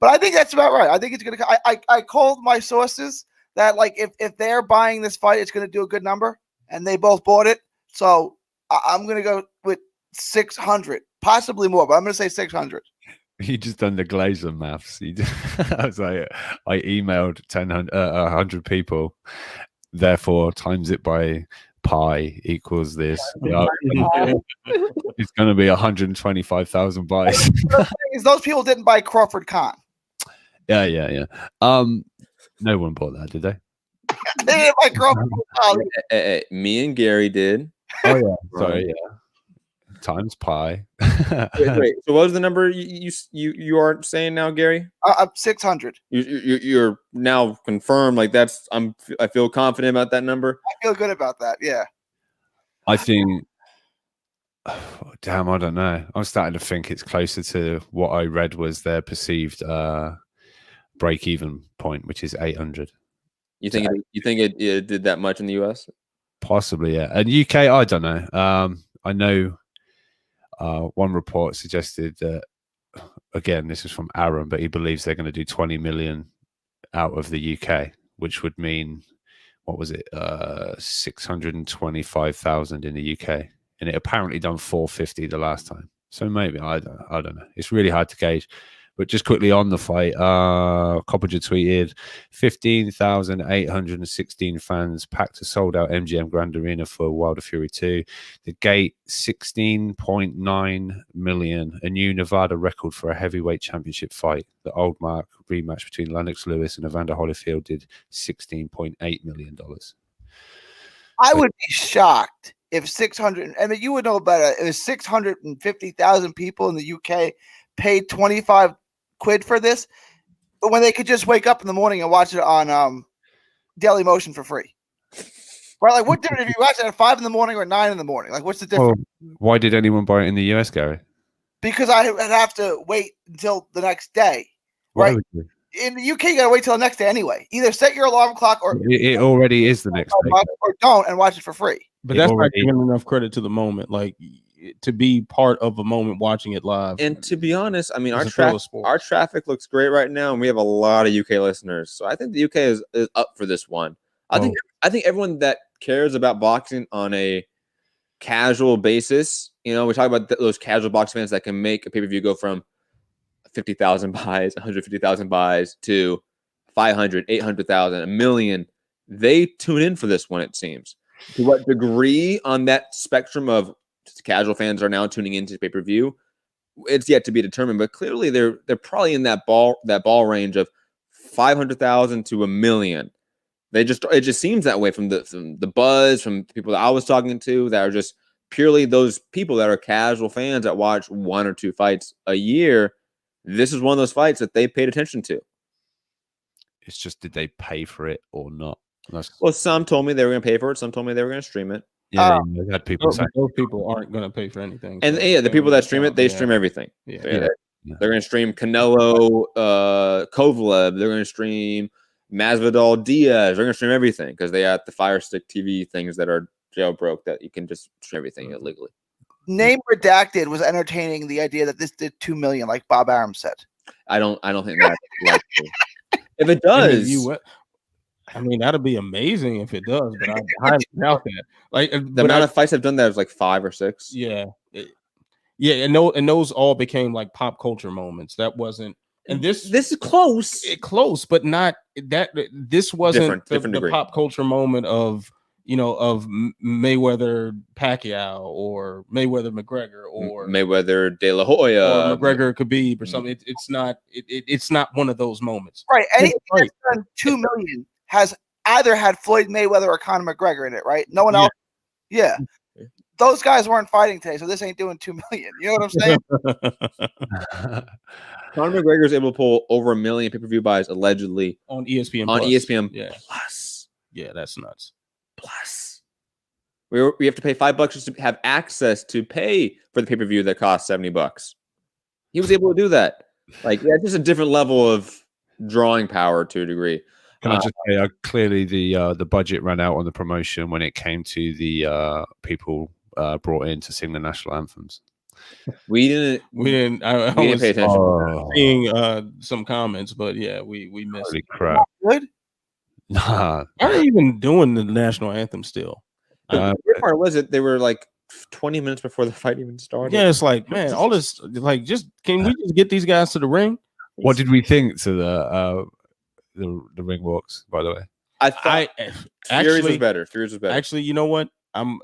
But I think that's about right. I think it's going to. I called my sources that, like, if they're buying this fight, it's going to do a good number, and they both bought it. So I'm going to go with 600, possibly more, but I'm going to say 600. You just done the Glazer maths. I was like, I emailed 100 people, therefore times it by pi equals this. It's going to be 125,000 buys. Those people didn't buy Crawford Khan. Yeah. No one bought that, did they? They didn't buy Crawford Khan. Me and Gary did. Oh yeah, sorry, yeah. Times pi. wait. So what was the number you are saying now, Gary? 600. You're now confirmed. Like that's I feel confident about that number. I feel good about that. Yeah. I think. Damn, I don't know. I'm starting to think it's closer to what I read was their perceived break-even point, which is 800. You think it did that much in the US? Possibly, yeah. And UK, I don't know. I know. One report suggested that, again, this is from Aaron, but he believes they're going to do 20 million out of the UK, which would mean, what was it, 625,000 in the UK, and it apparently done 450 the last time. So maybe I don't know. It's really hard to gauge. But just quickly on the fight, Coppinger tweeted 15,816 fans packed a sold-out MGM Grand Arena for Wilder Fury 2. The gate, 16.9 million, a new Nevada record for a heavyweight championship fight. The old mark rematch between Lennox Lewis and Evander Holyfield did $16.8 million. I would be shocked if 600, I mean, you would know better. It was 650,000 people in the UK paid 25 quid for this, but when they could just wake up in the morning and watch it on Daily Motion for free. Right? Like, what difference if you watch it at 5 in the morning or 9 in the morning? Like, what's the difference? Well, why did anyone buy it in the US, Gary? Because I would have to wait until the next day. Right? In the UK, you gotta wait till the next day anyway. Either set your alarm clock or it already is the next day, or don't and watch it for free. But that's not giving enough credit to the moment, like to be part of a moment watching it live. And to be honest, I mean, our traffic looks great right now, and we have a lot of UK listeners. So I think the UK is up for this one. I think everyone that cares about boxing on a casual basis, you know, we talk about those casual boxing fans that can make a pay-per-view go from 50,000 buys, 150,000 buys to 500, 800,000, a million. They tune in for this one, it seems. To what degree on that spectrum of casual fans are now tuning into pay-per-view, it's yet to be determined. But clearly, they're probably in that ball range of 500,000 to a million. It just seems that way from the buzz from the people that I was talking to that are just purely those people that are casual fans that watch 1 or 2 fights a year. This is one of those fights that they paid attention to. It's just, did they pay for it or not? Well, some told me they were going to pay for it. Some told me they were going to stream it. Yeah, had people saying those people aren't going to pay for anything. And so the people that stream it, they stream everything. Yeah. They're going to stream Canelo, Kovalev. They're going to stream Masvidal, Diaz. They're going to stream everything because they have the Fire Stick TV things that are jailbroke that you can just stream everything illegally. Name Redacted was entertaining the idea that this did 2 million, like Bob Arum said. I don't think that's likely. If it does, I mean, that'd be amazing if it does, but I highly doubt that. Like the amount of fights I've done that is like 5 or 6. Yeah, and those all became like pop culture moments. That wasn't, and this is close, but not that. This wasn't different the pop culture moment of, you know, of Mayweather Pacquiao or Mayweather McGregor or Mayweather De La Hoya or McGregor Khabib or something. It's not one of those moments. Right. Anything that's done 2 million has either had Floyd Mayweather or Conor McGregor in it, right? No one else. Yeah. Those guys weren't fighting today, so this ain't doing 2 million. You know what I'm saying? Conor McGregor is able to pull over 1 million pay-per-view buys allegedly on ESPN. ESPN Plus. Yeah, that's nuts. Plus, we have to pay $5 just to have access to pay for the pay-per-view that costs $70. He was able to do that. Like, that's just a different level of drawing power to a degree. Can I just say, clearly the budget ran out on the promotion when it came to the people brought in to sing the national anthems. We didn't pay attention. Seeing some comments, but yeah, we missed. Holy crap! Good. Nah, are they even doing the national anthem still? The weird part was it they were like 20 minutes before the fight even started. Yeah, it's like, man, all this, like, can we just get these guys to the ring? What did we think to the ring walks, by the way? I thought Fury's was better. Actually, you know what?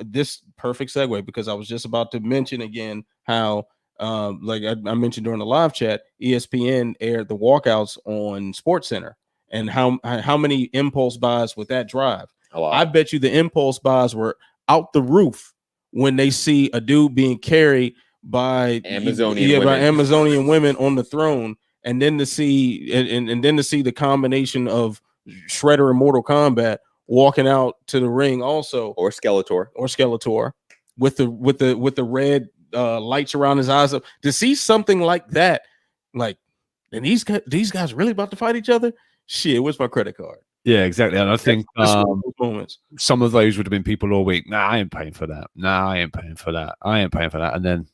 This perfect segue, because I was just about to mention again how like I mentioned during the live chat, ESPN aired the walkouts on SportsCenter and how many impulse buys with that drive. I bet you the impulse buys were out the roof when they see a dude being carried by Amazonian women on the throne. And then to see and then to see the combination of Shredder and Mortal Kombat walking out to the ring also, or Skeletor with the red lights around his eyes, up to see something like that, like, and these guys really about to fight each other. Shit, where's my credit card? Yeah, exactly. And I think some of those would have been people all week. Nah, I ain't paying for that. Nah, I ain't paying for that. I ain't paying for that. And then,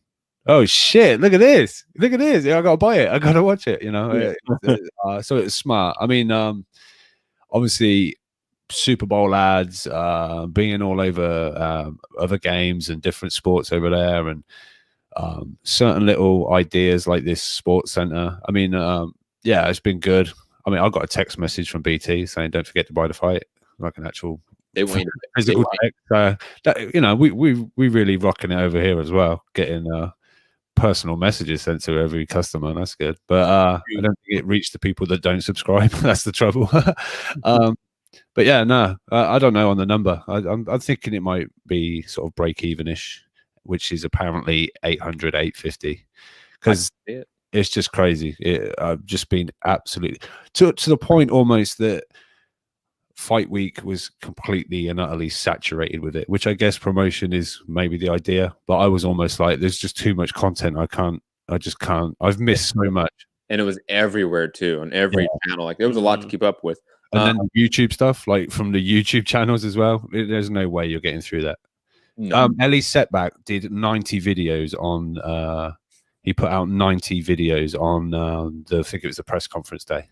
oh shit, look at this. Look at this. Yeah, I gotta buy it. I gotta watch it, you know. Yeah. So it's smart. I mean, obviously Super Bowl ads, being all over other games and different sports over there, and certain little ideas like this Sports Center. I mean, yeah, it's been good. I mean, I got a text message from BT saying, "Don't forget to buy the fight," like an actual physical text. That, you know, we really rocking it over here as well, getting personal messages sent to every customer, and that's good. But I don't think it reached the people that don't subscribe. That's the trouble. But yeah, no, I don't know on the number. I'm thinking it might be sort of break even-ish, which is apparently 800, 850. Because it's just crazy. I've just been absolutely to the point almost that Fight Week was completely and utterly saturated with it, which I guess promotion is maybe the idea. But I was almost like, there's just too much content. I just can't. I've missed so much. And it was everywhere too, on every channel. Like there was a lot to keep up with. And then the YouTube stuff, like from the YouTube channels as well. There's no way you're getting through that. No. Ellie Setback did 90 videos on. He put out 90 videos on I think it was the press conference day.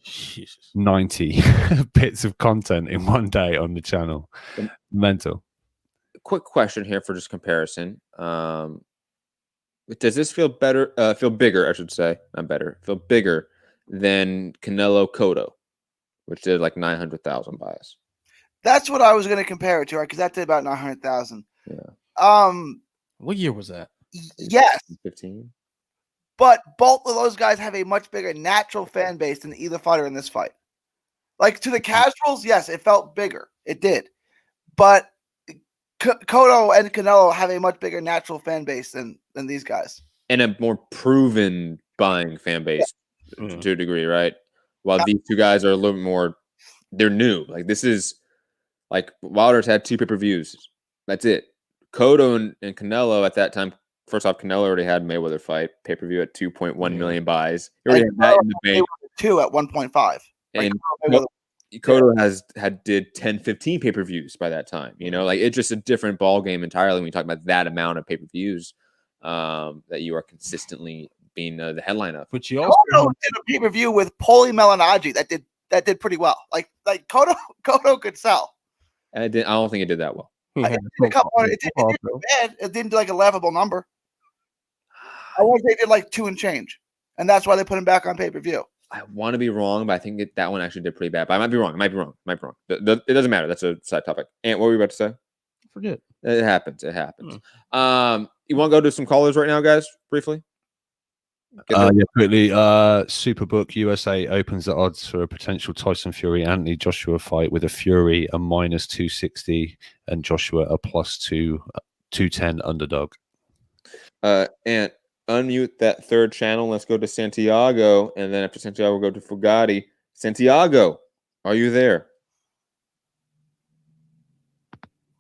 Jesus. 90 bits of content in one day on the channel. Mental. Quick question here for just comparison. Does this feel better? Feel bigger, I should say. Not better. Feel bigger than Canelo Cotto, which did like 900,000 buys. That's what I was going to compare it to, right? Because that did about 900,000. Yeah. What year was that? Yes. 15. But both of those guys have a much bigger natural fan base than either fighter in this fight. Like to the casuals, yes, it felt bigger. It did. But Cotto and Canelo have a much bigger natural fan base than these guys. And a more proven buying fan base to a degree, right? While these two guys are a little more, they're new. Like this is like Wilder's had 2 pay-per-views. That's it. Cotto and Canelo at that time, first off, Canelo already had Mayweather fight pay-per-view at 2.1 million buys. He already had that in the bank. 2 at 1.5. And Cotto did 10, 15 pay-per-views by that time. You know, like it's just a different ball game entirely when you talk about that amount of pay-per-views that you are consistently being the headline of. But you also did a pay-per-view with Paulie Malignaggi that did pretty well. Like Cotto could sell. I don't think it did that well. It didn't do like a laughable number. I want they did like 2 and change, and that's why they put him back on pay-per-view. I want to be wrong, but I think that one actually did pretty bad. But I might be wrong. It doesn't matter. That's a side topic. And what were you about to say? Forget. It happens. You want to go to some callers right now, guys? Briefly. Yeah, quickly. Superbook USA opens the odds for a potential Tyson Fury Anthony Joshua fight with a Fury a -260 and Joshua a +210 underdog. And unmute that third channel. Let's go to Santiago, and then after Santiago, we'll go to Foogatti. Santiago, are you there?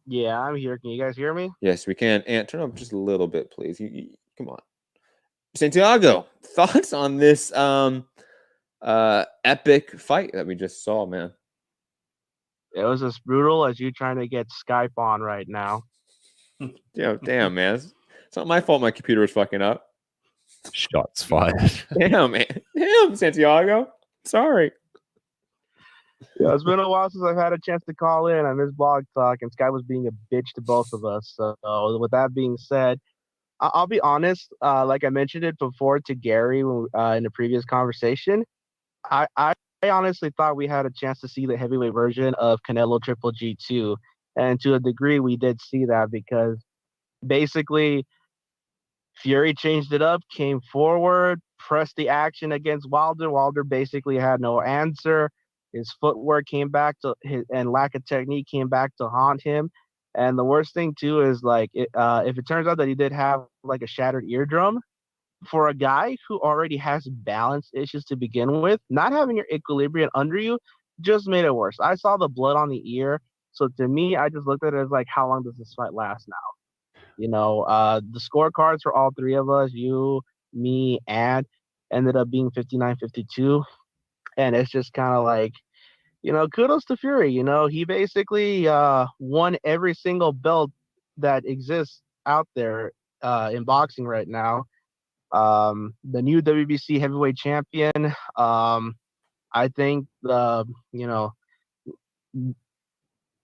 Yeah, I'm here. Can you guys hear me? Yes, we can. And turn up just a little bit, please. You come on. Santiago, thoughts on this epic fight that we just saw, man? It was as brutal as you trying to get Skype on right now. Damn, man. It's not my fault my computer was fucking up. Shots fired. Damn, man. Damn, Santiago. Sorry. Yeah, it's been a while since I've had a chance to call in. I missed Blog Talk, and Sky was being a bitch to both of us. So with that being said, I'll be honest. Like I mentioned it before to Gary in the previous conversation, I honestly thought we had a chance to see the heavyweight version of Canelo Triple G2. And to a degree, we did see that because basically Fury changed it up, came forward, pressed the action against Wilder. Wilder basically had no answer. His footwork came back to and lack of technique came back to haunt him. And the worst thing too is like if it turns out that he did have like a shattered eardrum, for a guy who already has balance issues to begin with, not having your equilibrium under you just made it worse. I saw the blood on the ear. So to me, I just looked at it as like, how long does this fight last now? You know, the scorecards for all 3 of us, you, me, and ended up being 59-52. And it's just kind of like, you know, kudos to Fury. You know, he basically won every single belt that exists out there in boxing right now. The new WBC heavyweight champion. I think you know,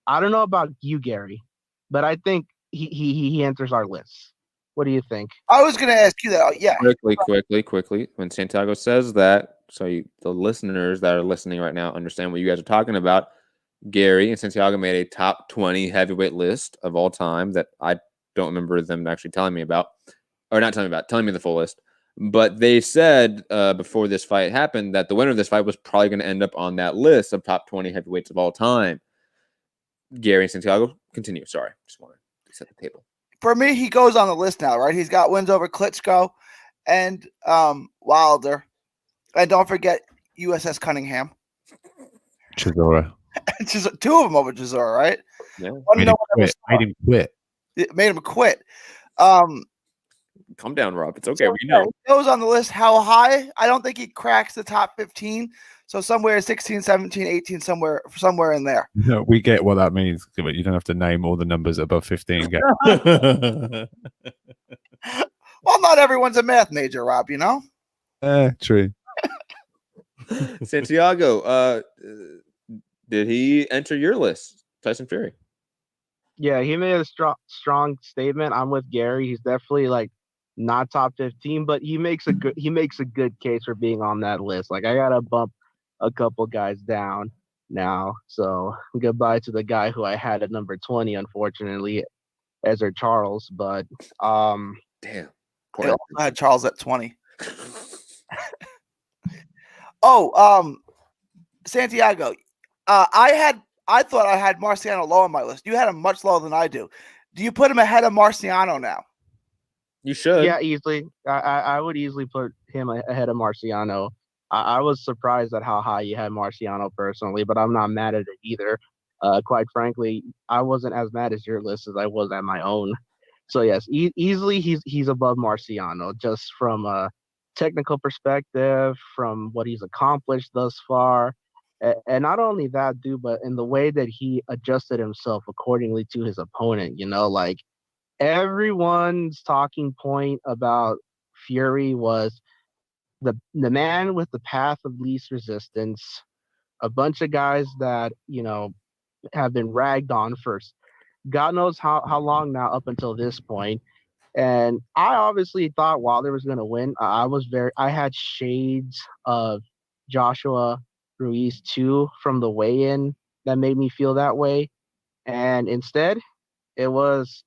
I don't know about you, Gary, but I think he enters our list. What do you think? I was going to ask you that. Yeah. Quickly. When Santiago says that, so the listeners that are listening right now understand what you guys are talking about. Gary and Santiago made a top 20 heavyweight list of all time that I don't remember them actually telling me about, or not telling me about, telling me the full list. But they said before this fight happened that the winner of this fight was probably going to end up on that list of top 20 heavyweights of all time. Gary and Santiago, continue. Sorry, just wanted to set the table. For me, he goes on the list now, right? He's got wins over Klitschko and Wilder. And don't forget USS Cunningham. Chisora. Two of them over Chisora, right? Yeah. Made him quit. It made him quit. Calm down, Rob. It's okay. So, we know. He goes on the list. How high? I don't think he cracks the top 15. So somewhere 16, 17, 18, somewhere in there. No, we get what that means, but you don't have to name all the numbers above 15. Well, not everyone's a math major, Rob, you know? True. Santiago, did he enter your list, Tyson Fury? Yeah, he made a strong statement. I'm with Gary. He's definitely like not top 15, but he makes a good case for being on that list. Like, I gotta bump a couple guys down now. So goodbye to the guy who I had at number 20, unfortunately, Ezra Charles. But damn, I also had Charles at 20. Santiago, I thought I had Marciano low on my list. You had him much lower than I do. Do you put him ahead of Marciano now? You should. Yeah, easily. I would easily put him ahead of Marciano. I was surprised at how high you had Marciano personally, but I'm not mad at it either. Quite frankly, I wasn't as mad as your list as I was at my own. So yes, easily he's above Marciano, just from a technical perspective, from what he's accomplished thus far. And not only that, dude, but in the way that he adjusted himself accordingly to his opponent, like everyone's talking point about Fury was the man with the path of least resistance, a bunch of guys that, have been ragged on for God knows how long now up until this point. And I obviously thought Wilder was going to win. I had shades of Joshua Ruiz too from the weigh-in that made me feel that way. And instead, it was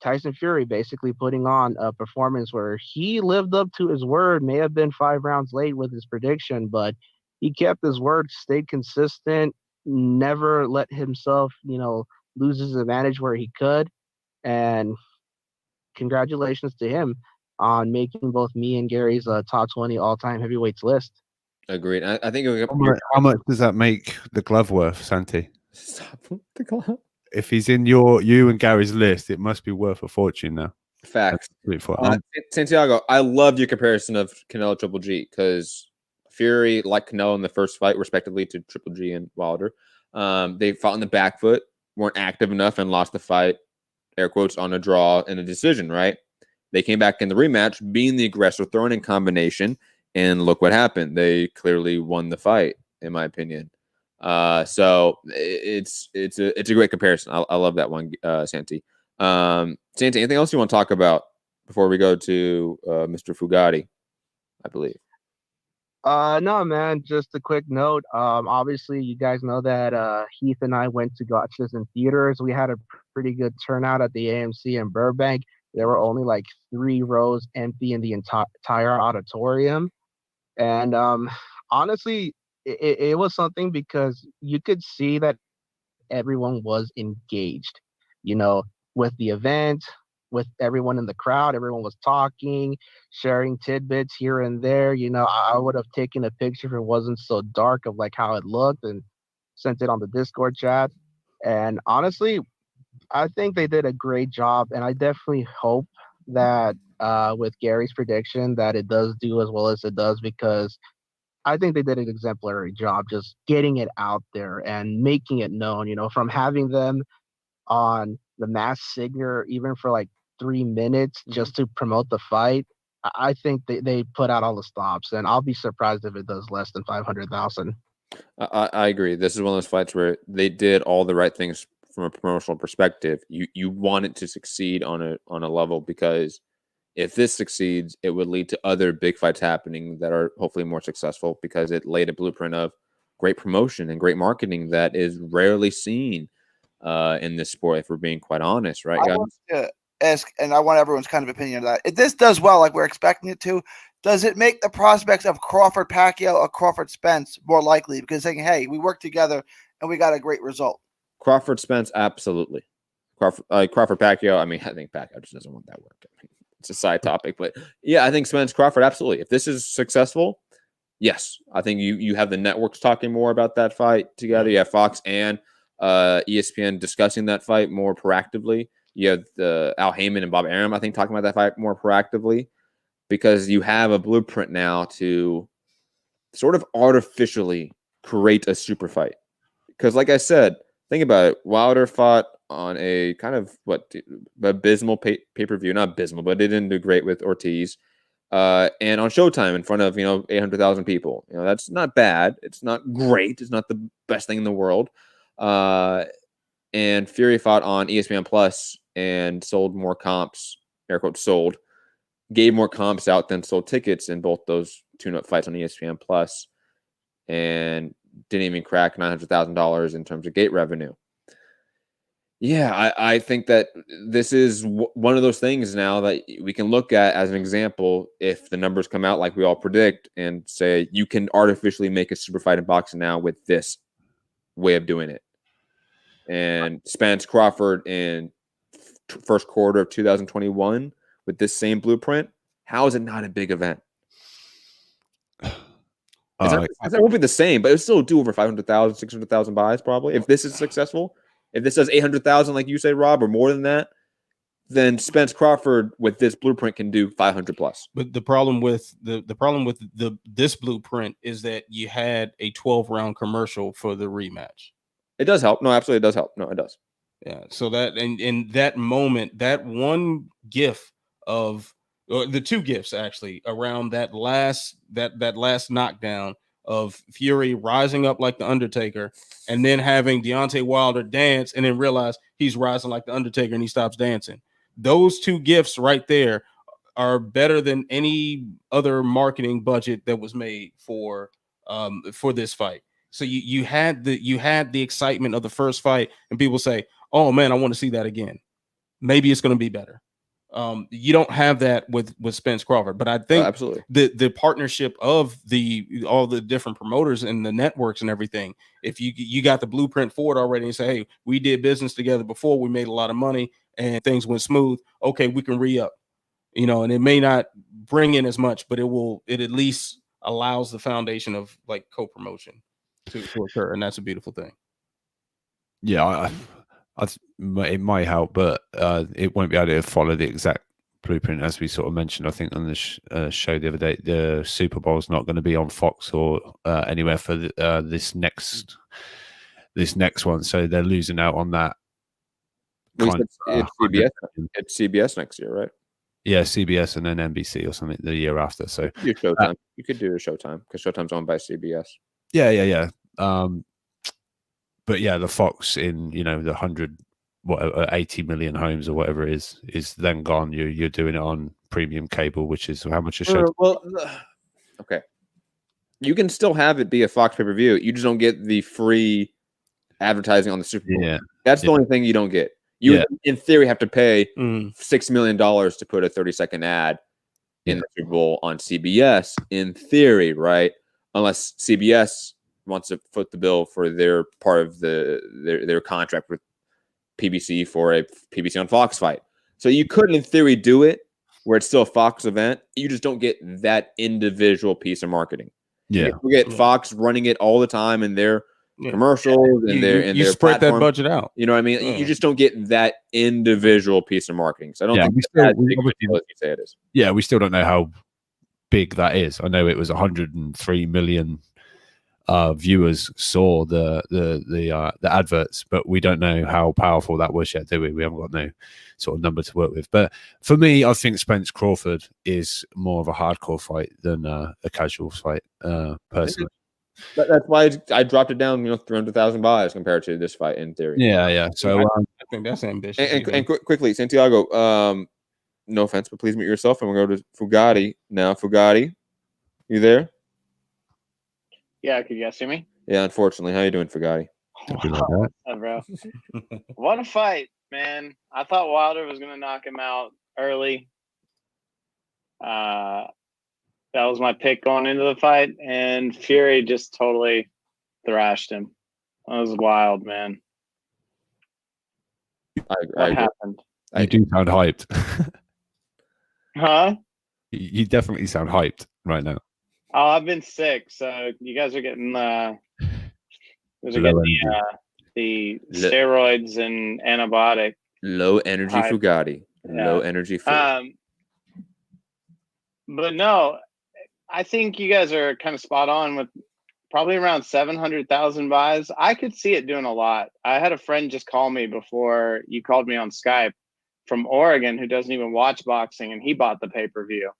Tyson Fury basically putting on a performance where he lived up to his word, may have been 5 rounds late with his prediction, but he kept his word, stayed consistent, never let himself, lose his advantage where he could. And congratulations to him on making both me and Gary's top 20 all-time heavyweights list. Agreed. I think how much does that make the glove worth, Santi? Stop the glove. If he's in you and Gary's list, it must be worth a fortune now. Facts. Santiago, I loved your comparison of Canelo Triple G because Fury, like Canelo in the first fight, respectively to Triple G and Wilder, they fought in the back foot, weren't active enough, and lost the fight, air quotes, on a draw and a decision, right? They came back in the rematch, being the aggressor, throwing in combination, and look what happened. They clearly won the fight, in my opinion. So it's a great comparison. I love that one, Santi. Santi, anything else you want to talk about before we go to Mr. Foogatti, I believe? No, man, just a quick note. Obviously, you guys know that Heath and I went to watch this in theaters. We had a pretty good turnout at the AMC in Burbank. There were only like 3 rows empty in the entire auditorium. And honestly, it was something because you could see that everyone was engaged, with the event, with everyone in the crowd. Everyone was talking, sharing tidbits here and there. I would have taken a picture if it wasn't so dark of like how it looked and sent it on the Discord chat. And honestly, I think they did a great job. And I definitely hope that with Gary's prediction that it does do as well as it does, because I think they did an exemplary job just getting it out there and making it known, from having them on the Masked Singer even for like 3 minutes just to promote the fight. I think they put out all the stops, and I'll be surprised if it does less than 500,000. I agree. This is one of those fights where they did all the right things from a promotional perspective. You want it to succeed on a level, because if this succeeds, it would lead to other big fights happening that are hopefully more successful, because it laid a blueprint of great promotion and great marketing that is rarely seen in this sport, if we're being quite honest, right, guys? ask, and I want everyone's kind of opinion on that. If this does well, like we're expecting it to, does it make the prospects of Crawford Pacquiao or Crawford Spence more likely? Because saying, hey, we worked together and we got a great result. Crawford Spence, absolutely. Crawford Pacquiao. I mean, I think Pacquiao just doesn't want that work. I mean, it's a side topic, but yeah, I think Spence Crawford, absolutely. If this is successful, yes, I think you have the networks talking more about that fight together. You have Fox and ESPN discussing that fight more proactively. You have Al Heyman and Bob Arum, I think, talking about that fight more proactively because you have a blueprint now to sort of artificially create a super fight. Because, like I said, think about it. Wilder fought on a kind of abysmal pay-per-view, not abysmal, but it didn't do great with Ortiz. And on Showtime in front of 800,000 people. That's not bad. It's not great. It's not the best thing in the world. And Fury fought on ESPN Plus and sold more comps, air quotes sold, gave more comps out than sold tickets in both those tune-up fights on ESPN Plus, and didn't even crack $900,000 in terms of gate revenue. Yeah, I think that this is one of those things now that we can look at as an example if the numbers come out like we all predict and say you can artificially make a super fight in boxing now with this way of doing it. And Spence Crawford in first quarter of 2021 with this same blueprint, how is it not a big event? It won't be the same, but it'll still do over 500,000, 600,000 buys probably. If this is successful, if this does 800,000, like you say, Rob, or more than that, then Spence Crawford with this blueprint can do 500 plus. But the problem with this blueprint is that you had a 12-round commercial for the rematch. It does help. No, absolutely, it does help. No, it does. Yeah. So that in that moment, that one gif of the two gifts actually around that last knockdown of Fury rising up like the Undertaker and then having Deontay Wilder dance and then realize he's rising like the Undertaker and he stops dancing. Those two gifts right there are better than any other marketing budget that was made for this fight. So you had the excitement of the first fight and people say, oh man, I want to see that again. Maybe it's going to be better. You don't have that with Spence Crawford, but I think absolutely the partnership of all the different promoters and the networks and everything. If you got the blueprint for it already and say, hey, we did business together before, we made a lot of money and things went smooth. Okay, we can re-up, and it may not bring in as much, but it at least allows the foundation of like co-promotion to occur, and that's a beautiful thing. Yeah, it might help, but it won't be able to follow the exact blueprint as we sort of mentioned. I think on the show the other day, the Super Bowl is not going to be on Fox or anywhere for this next one, so they're losing out on that. It's CBS. It's CBS next year, right? Yeah, CBS and then NBC or something the year after. So you Showtime. You could do a Showtime because Showtime's owned by CBS. Yeah. But yeah, the Fox in the 80 million homes or whatever it is then gone. You're doing it on premium cable, which is how much a show. Well, okay, you can still have it be a Fox pay-per-view. You just don't get the free advertising on the Super Bowl. Yeah, that's the only thing you don't get. You in theory have to pay $6 million to put a 30-second ad in the Super Bowl on CBS. In theory, right? Unless CBS wants to foot the bill for their part of their contract with PBC for a PBC on Fox fight. So you could, in theory, do it where it's still a Fox event. You just don't get that individual piece of marketing. Yeah, you get Fox running it all the time in their commercials and you spread platform. That budget out. You know what I mean? You just don't get that individual piece of marketing. So I don't think that's as big as you say it is. Yeah, we still don't know how big that is. I know it was 103 million viewers saw the adverts, but we don't know how powerful that was yet, do we? We haven't got no sort of number to work with. But for me, I think Spence Crawford is more of a hardcore fight than a casual fight, personally. That's why I dropped it down, 300,000 buys compared to this fight in theory. Yeah. So I think that's ambitious. And quickly, Santiago, no offense, but please mute yourself. And we'll go to Foogatti now. Foogatti, you there? Yeah, could you guys see me? Yeah, unfortunately. How you doing, Foogatti? Bro. What a fight, man. I thought Wilder was going to knock him out early. That was my pick going into the fight, and Fury just totally thrashed him. That was wild, man. What happened? You do sound hyped. Huh? You definitely sound hyped right now. Oh, I've been sick, so you guys are getting the steroids and antibiotic. Low energy hype. Foogatti. Yeah. Low energy food. But no, I think you guys are kind of spot on with probably around 700,000 buys. I could see it doing a lot. I had a friend just call me before you called me on Skype from Oregon who doesn't even watch boxing, and he bought the pay-per-view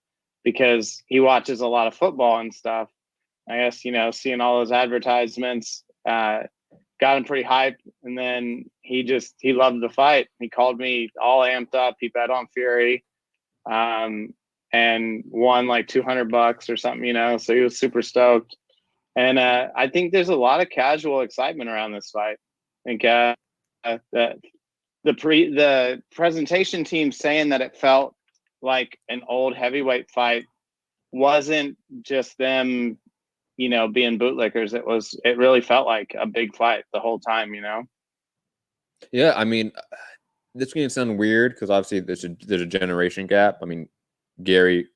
because he watches a lot of football and stuff. I guess, seeing all those advertisements got him pretty hyped, and then he loved the fight. He called me all amped up. He bet on Fury and won like $200 or something, so he was super stoked. And I think there's a lot of casual excitement around this fight. I think that the presentation team saying that it felt like an old heavyweight fight wasn't just them, being bootlickers. It really felt like a big fight the whole time, Yeah, I mean, this is going to sound weird because obviously there's a generation gap. I mean, Gary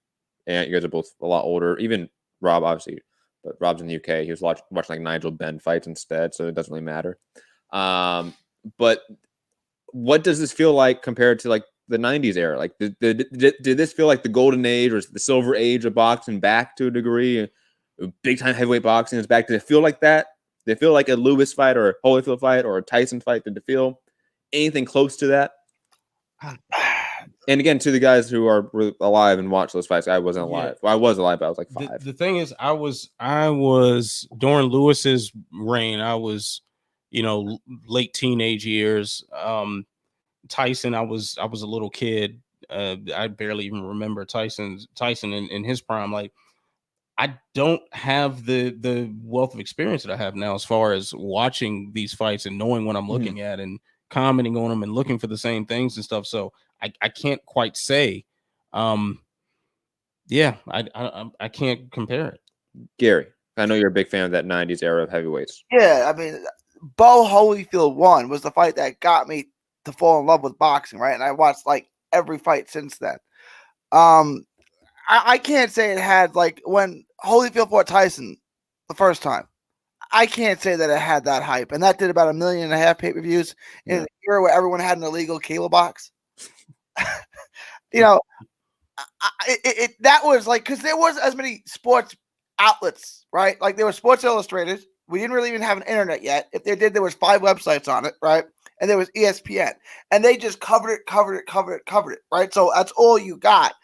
and you guys are both a lot older. Even Rob, obviously, but Rob's in the UK. He was watching like Nigel Benn fights instead, so it doesn't really matter. But what does this feel like compared to like the 90s era? Like, did this feel like the golden age or the silver age of boxing back to a degree? Big time heavyweight boxing is back. Did it feel like that? Did it feel like a Lewis fight or a Holyfield fight or a Tyson fight? Did it feel anything close to that? And again, to the guys who are alive and watch those fights, I wasn't alive. Well, I was alive, but I was like 5. The thing is, I was during Lewis's reign. I was, late teenage years. Tyson, I was a little kid. I barely even remember Tyson in his prime. Like, I don't have the wealth of experience that I have now as far as watching these fights and knowing what I'm looking at and commenting on them and looking for the same things and stuff. So I can't quite say. I can't compare it. Gary, I know you're a big fan of that 90s era of heavyweights. Yeah, I mean, Bo Holyfield 1 was the fight that got me to fall in love with boxing, right? And I watched like every fight since then. I can't say it had, like, when Holyfield fought Tyson the first time, I can't say that it had that hype. And that did about 1.5 million pay-per-views in an era where everyone had an illegal cable box. That was like, because there wasn't as many sports outlets, right? Like, there was Sports Illustrated. We didn't really even have an internet yet. If they did, there was 5 websites on it, right? And there was ESPN. And they just covered it, right? So that's all you got.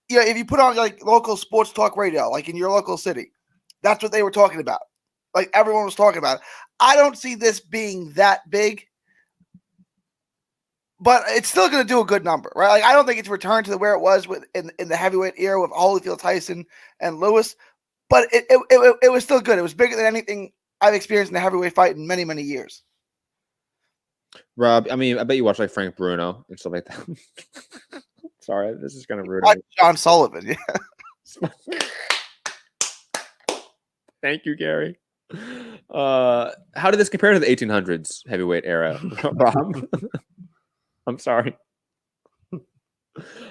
If you put on like local sports talk radio, like in your local city, that's what they were talking about. Like, everyone was talking about it. I don't see this being that big, but it's still going to do a good number, right? Like, I don't think it's returned to where it was in the heavyweight era with Holyfield, Tyson, and Lewis, but it was still good. It was bigger than anything I've experienced in a heavyweight fight in many, many years. Rob, I mean, I bet you watch like Frank Bruno and stuff like that. Sorry, this is kind of rude. Like John Sullivan, yeah. Thank you, Gary. How did this compare to the 1800s heavyweight era, Rob? I'm sorry.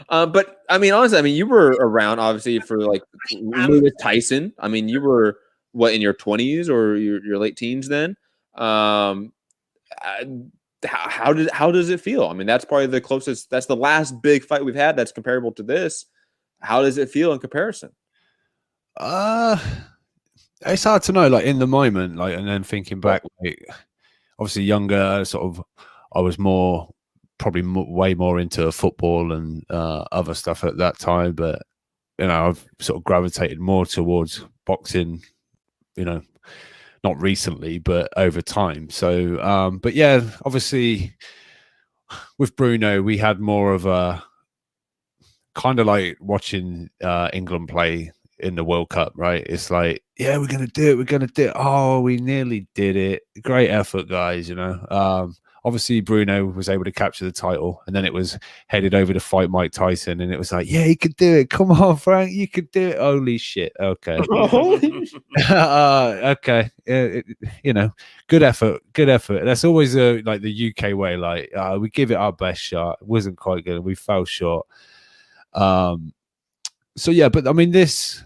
But I mean, honestly, you were around obviously for like Lewis Tyson. I mean, you were in your 20s or your late teens then. How does it feel? I mean, that's probably the closest. That's the last big fight we've had that's comparable to this. How does it feel in comparison? It's hard to know. Like, in the moment, like, and then thinking back, like, obviously younger, sort of, I was way more into football and other stuff at that time. But I've sort of gravitated more towards boxing. Not recently, but over time. So, but yeah, obviously with Bruno, we had more of a kind of like watching England play in the World Cup, right? It's like, yeah, we're going to do it. Oh, we nearly did it. Great effort, guys. obviously Bruno was able to capture the title, and then it was headed over to fight Mike Tyson, and it was like, yeah, he could do it. Come on, Frank, you could do it. Holy shit. Okay. Okay. Good effort. Good effort. That's always like the UK way. Like we give it our best shot. It wasn't quite good. We fell short. So yeah, but I mean this.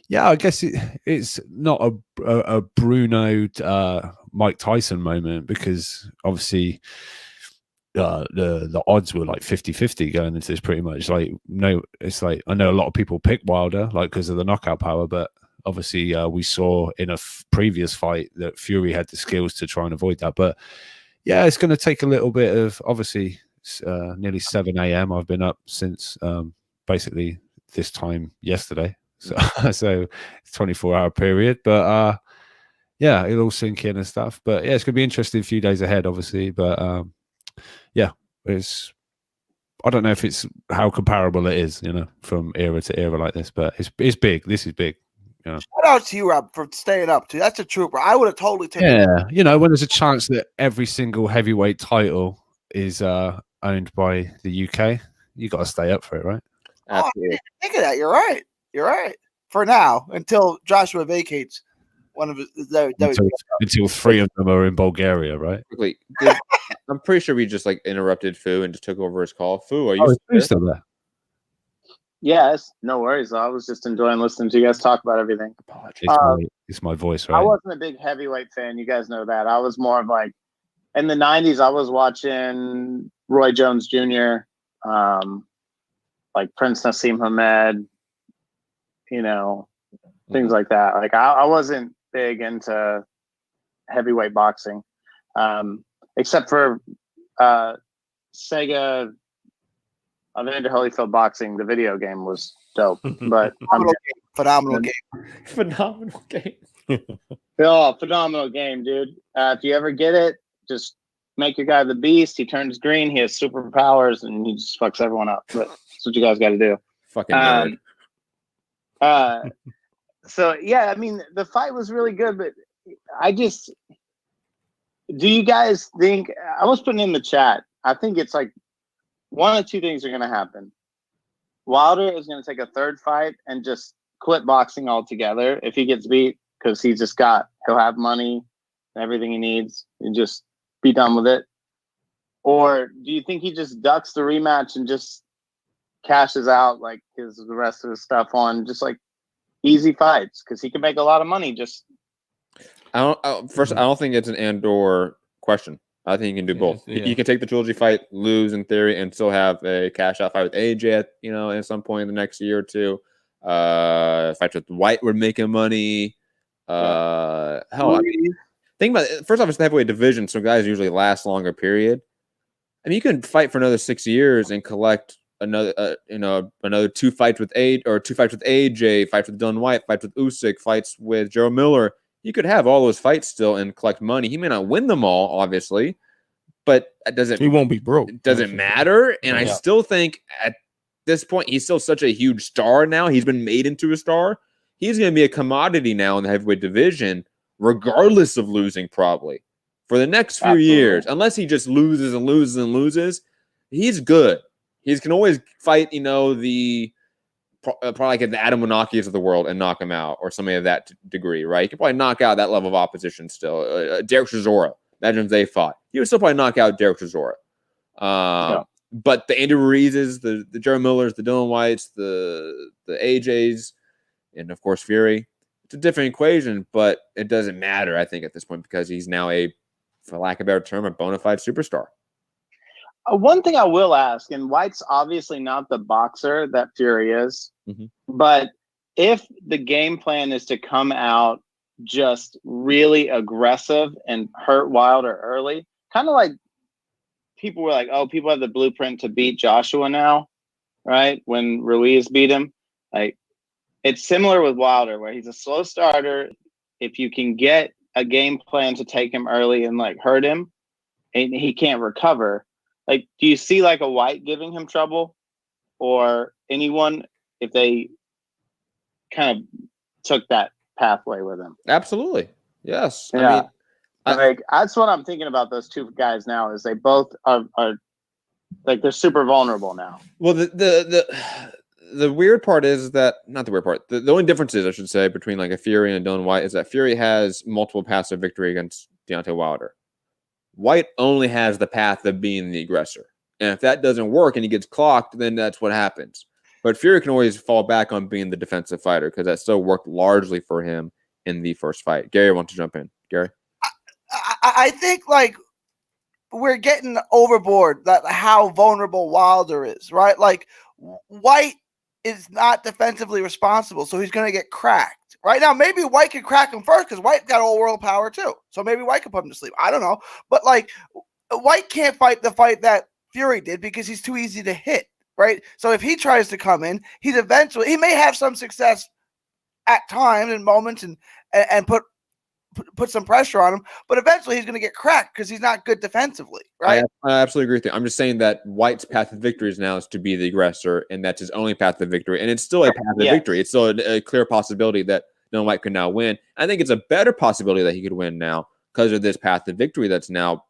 Yeah, I guess it's not a Bruno Mike Tyson moment, because obviously the odds were like 50-50 going into this pretty much. Like, no, it's like, I know a lot of people pick Wilder like because of the knockout power, but obviously we saw in a previous fight that Fury had the skills to try and avoid that. But yeah, it's going to take a little bit of, obviously nearly 7 a.m. I've been up since basically this time yesterday. So 24-hour period, but yeah, it'll all sink in and stuff. But yeah, it's gonna be interesting a few days ahead, obviously. But yeah, I don't know if it's how comparable it is, from era to era like this, but it's big. This is big. Shout out to you, Rob, for staying up too. That's a trooper. I would have totally taken. Yeah, when there's a chance that every single heavyweight title is owned by the UK, you got to stay up for it, right? Absolutely. Think of that. You're right. You're right. For now, until Joshua vacates one of his. Until 3 of them are in Bulgaria, right? Quickly, I'm pretty sure we just like interrupted Foo and just took over his call. Foo, are you still there? Yes, no worries. I was just enjoying listening to you guys talk about everything. It's my voice, right? I wasn't a big heavyweight fan. You guys know that. I was more of like, in the 90s, I was watching Roy Jones Jr., like Prince Nassim Hamed, things like that. Like I wasn't big into heavyweight boxing, except for Sega Evander Holyfield Boxing. The video game was dope, but phenomenal game. Phenomenal game. Oh, phenomenal game, dude. If you ever get it, just make your guy the beast. He turns green. He has superpowers, and he just fucks everyone up. But that's what you guys got to do. Fucking nerd. So yeah, I mean, the fight was really good, but do you guys think, I was putting in the chat, I think it's like one of two things are going to happen. Wilder is going to take a third fight and just quit boxing altogether if he gets beat, because he'll have money and everything he needs and just be done with it. Or do you think he just ducks the rematch and just cashes out like the rest of his stuff on just like easy fights, because he can make a lot of money? I don't think it's an and/or question. I think you can do both. Yeah. You can take the trilogy fight, lose in theory, and still have a cash out fight with AJ at some point in the next year or two. Fights with White would make him money. Hell, think about it. First off, it's the heavyweight division, so guys usually last longer period. I mean, you can fight for another 6 years and collect another 2 fights with AJ, fights with Dunn White, fights with Usyk, fights with Joe Miller. You could have all those fights still and collect money. He may not win them all, obviously, but he won't be broke. It doesn't matter. And I still think at this point, he's still such a huge star now. He's been made into a star. He's going to be a commodity now in the heavyweight division, regardless of losing, probably for the next few years, unless he just loses and loses and loses. He's good. He can always fight, probably like the Adam Monakis of the world and knock him out, or somebody of that degree, right? He could probably knock out that level of opposition still. Derek Chisora, imagine if they fought. He would still probably knock out Derek Chisora. But the Andy Ruizes, the Joe Millers, the Dylan Whites, the AJs, and of course Fury, it's a different equation, but it doesn't matter, I think, at this point, because he's now for lack of a better term, a bona fide superstar. One thing I will ask, and White's obviously not the boxer that Fury is, but if the game plan is to come out just really aggressive and hurt Wilder early, kind of like people were like, oh, people have the blueprint to beat Joshua now, right? When Ruiz beat him. Like, it's similar with Wilder, where he's a slow starter. If you can get a game plan to take him early and like hurt him, and he can't recover. Like, do you see like a White giving him trouble, or anyone if they kind of took that pathway with him? Absolutely. Yes. Yeah. I mean, Like that's what I'm thinking about those two guys now. Is they both are like they're super vulnerable now. Well, the weird part is that not the weird part. The only difference is, I should say, between like a Fury and a Dylan White is that Fury has multiple paths of victory against Deontay Wilder. White only has the path of being the aggressor. And if that doesn't work and he gets clocked, then that's what happens. But Fury can always fall back on being the defensive fighter because that still worked largely for him in the first fight. Gary, want to jump in? Gary? I think like we're getting overboard that how vulnerable Wilder is, right? Like White is not defensively responsible, so he's going to get cracked. Right now, maybe White could crack him first because White got all world power too. So maybe White could put him to sleep. I don't know. But like White can't fight the fight that Fury did because he's too easy to hit, right? So if he tries to come in, he may have some success at times and moments and put some pressure on him, but eventually he's going to get cracked because he's not good defensively, right? I absolutely agree with you. I'm just saying that White's path of victory now is to be the aggressor, and that's his only path of victory. And it's still a path of victory. It's still a clear possibility that Dylan White could now win. I think it's a better possibility that he could win now because of this path of victory that's now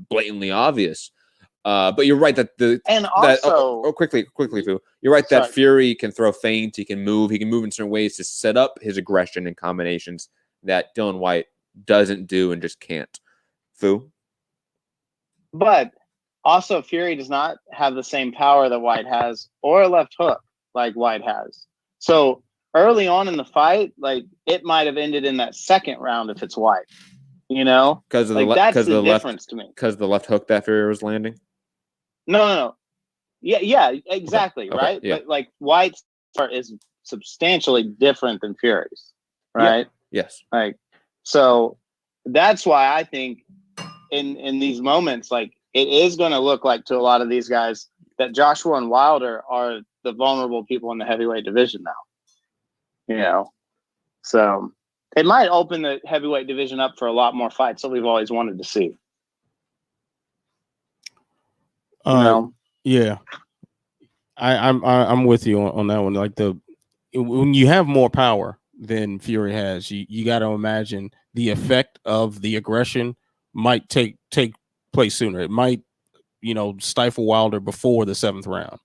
blatantly obvious. But you're right that quickly, Fu. You're right that Fury can throw feints. He can move in certain ways to set up his aggression and combinations that Dylan White doesn't do and just can't. Fu? But also Fury does not have the same power that White has or a left hook like White has. So early on in the fight, like it might have ended in that second round if it's White. You know? Because of that's the difference to me. Because the left hook that Fury was landing? No. Yeah, exactly, okay. Right? Yeah. But like White's part is substantially different than Fury's, right? Yeah. Yes. Like, so that's why I think in these moments, like it is going to look like to a lot of these guys that Joshua and Wilder are the vulnerable people in the heavyweight division now. You know, so it might open the heavyweight division up for a lot more fights that we've always wanted to see. Yeah, I'm with you on that one. Like when you have more power than Fury has, you got to imagine the effect of the aggression might take place sooner. It might, stifle Wilder before the 7th round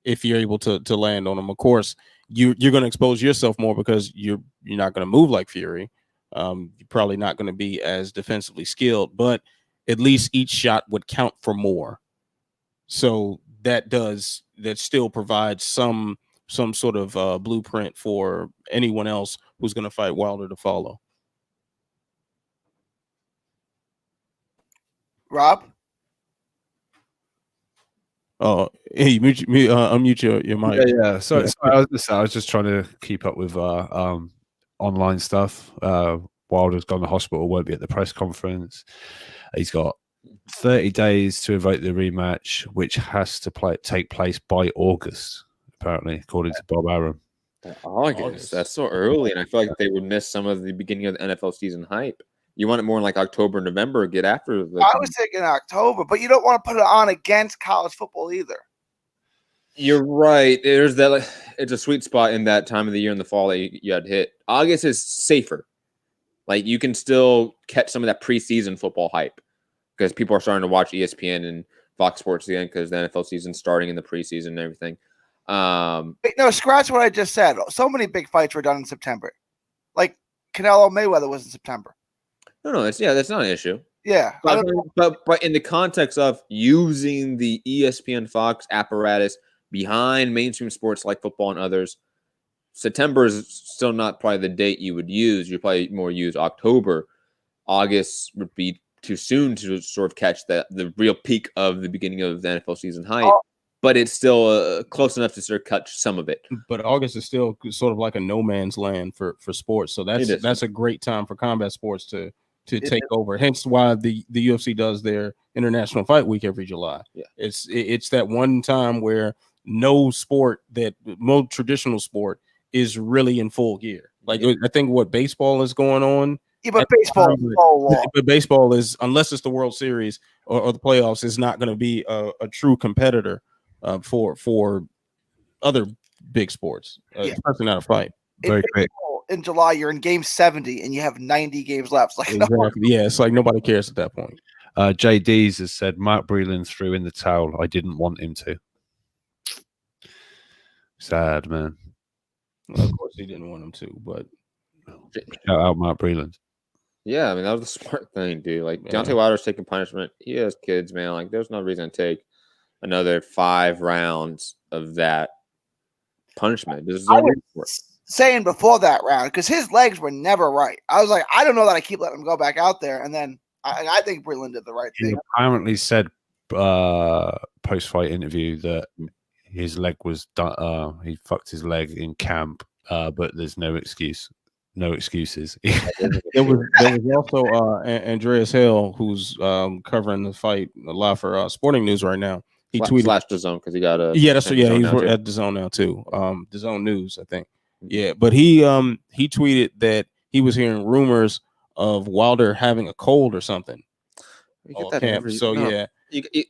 if you're able to land on him. Of course, you're going to expose yourself more because you're not going to move like Fury. You're probably not going to be as defensively skilled, but at least each shot would count for more. So that still provides some sort of blueprint for anyone else who's going to fight Wilder to follow. Rob? Oh, hey, unmute your mic. Yeah. So I was just trying to keep up with online stuff. Wilder's gone to hospital, won't be at the press conference. He's got 30 days to invoke the rematch, which has to take place by August, apparently, according to Bob Arum. August. That's so early, and I feel like they would miss some of the beginning of the NFL season hype. You want it more in like October, November, get after the. I was thinking October, but you don't want to put it on against college football either. You're right. There's that. It's a sweet spot in that time of the year in the fall that you had hit. August is safer. Like you can still catch some of that preseason football hype because people are starting to watch ESPN and Fox Sports again because the NFL season's starting in the preseason and everything. No, scratch what I just said. So many big fights were done in September. Like Canelo Mayweather was in September. No, that's not an issue. Yeah. But in the context of using the ESPN Fox apparatus behind mainstream sports like football and others, September is still not probably the date you would use. You'd probably more use October. August would be too soon to sort of catch the real peak of the beginning of the NFL season hype. But it's still close enough to sort of catch some of it. But August is still sort of like a no man's land for sports. So that's a great time for combat sports to take over. Hence why the UFC does their International Fight Week every July. Yeah. It's that one time where no traditional sport is really in full gear. Like I think what baseball is going on. Yeah, but baseball is so long. But baseball is, unless it's the World Series or the playoffs, is not going to be a true competitor for other big sports, especially not a fight. Very quick. in July, you're in game 70 and you have 90 games left. It's like, Exactly. no. Yeah, it's like nobody cares at that point. JD's has said Mark Breland threw in the towel. I didn't want him to. Sad, man. Well, of course, he didn't want him to, but shout out Mark Breland. Yeah, I mean, that was the smart thing, dude. Like, Deontay Wilder's taking punishment. He has kids, man. Like, there's no reason to take another 5 rounds of that punishment. There's no reason for it. Saying before that round, because his legs were never right. I was like, I don't know that I keep letting him go back out there. And then I think Breland did the right thing. He apparently said post-fight interview that his leg was done. He fucked his leg in camp, but there's no excuse. No excuses. There was also Andreas Hill, who's covering the fight a lot for Sporting News right now. He tweeted slash DAZN because he got a he's at DAZN now too. DAZN News, I think. Yeah, but he tweeted that he was hearing rumors of Wilder having a cold or something. So yeah.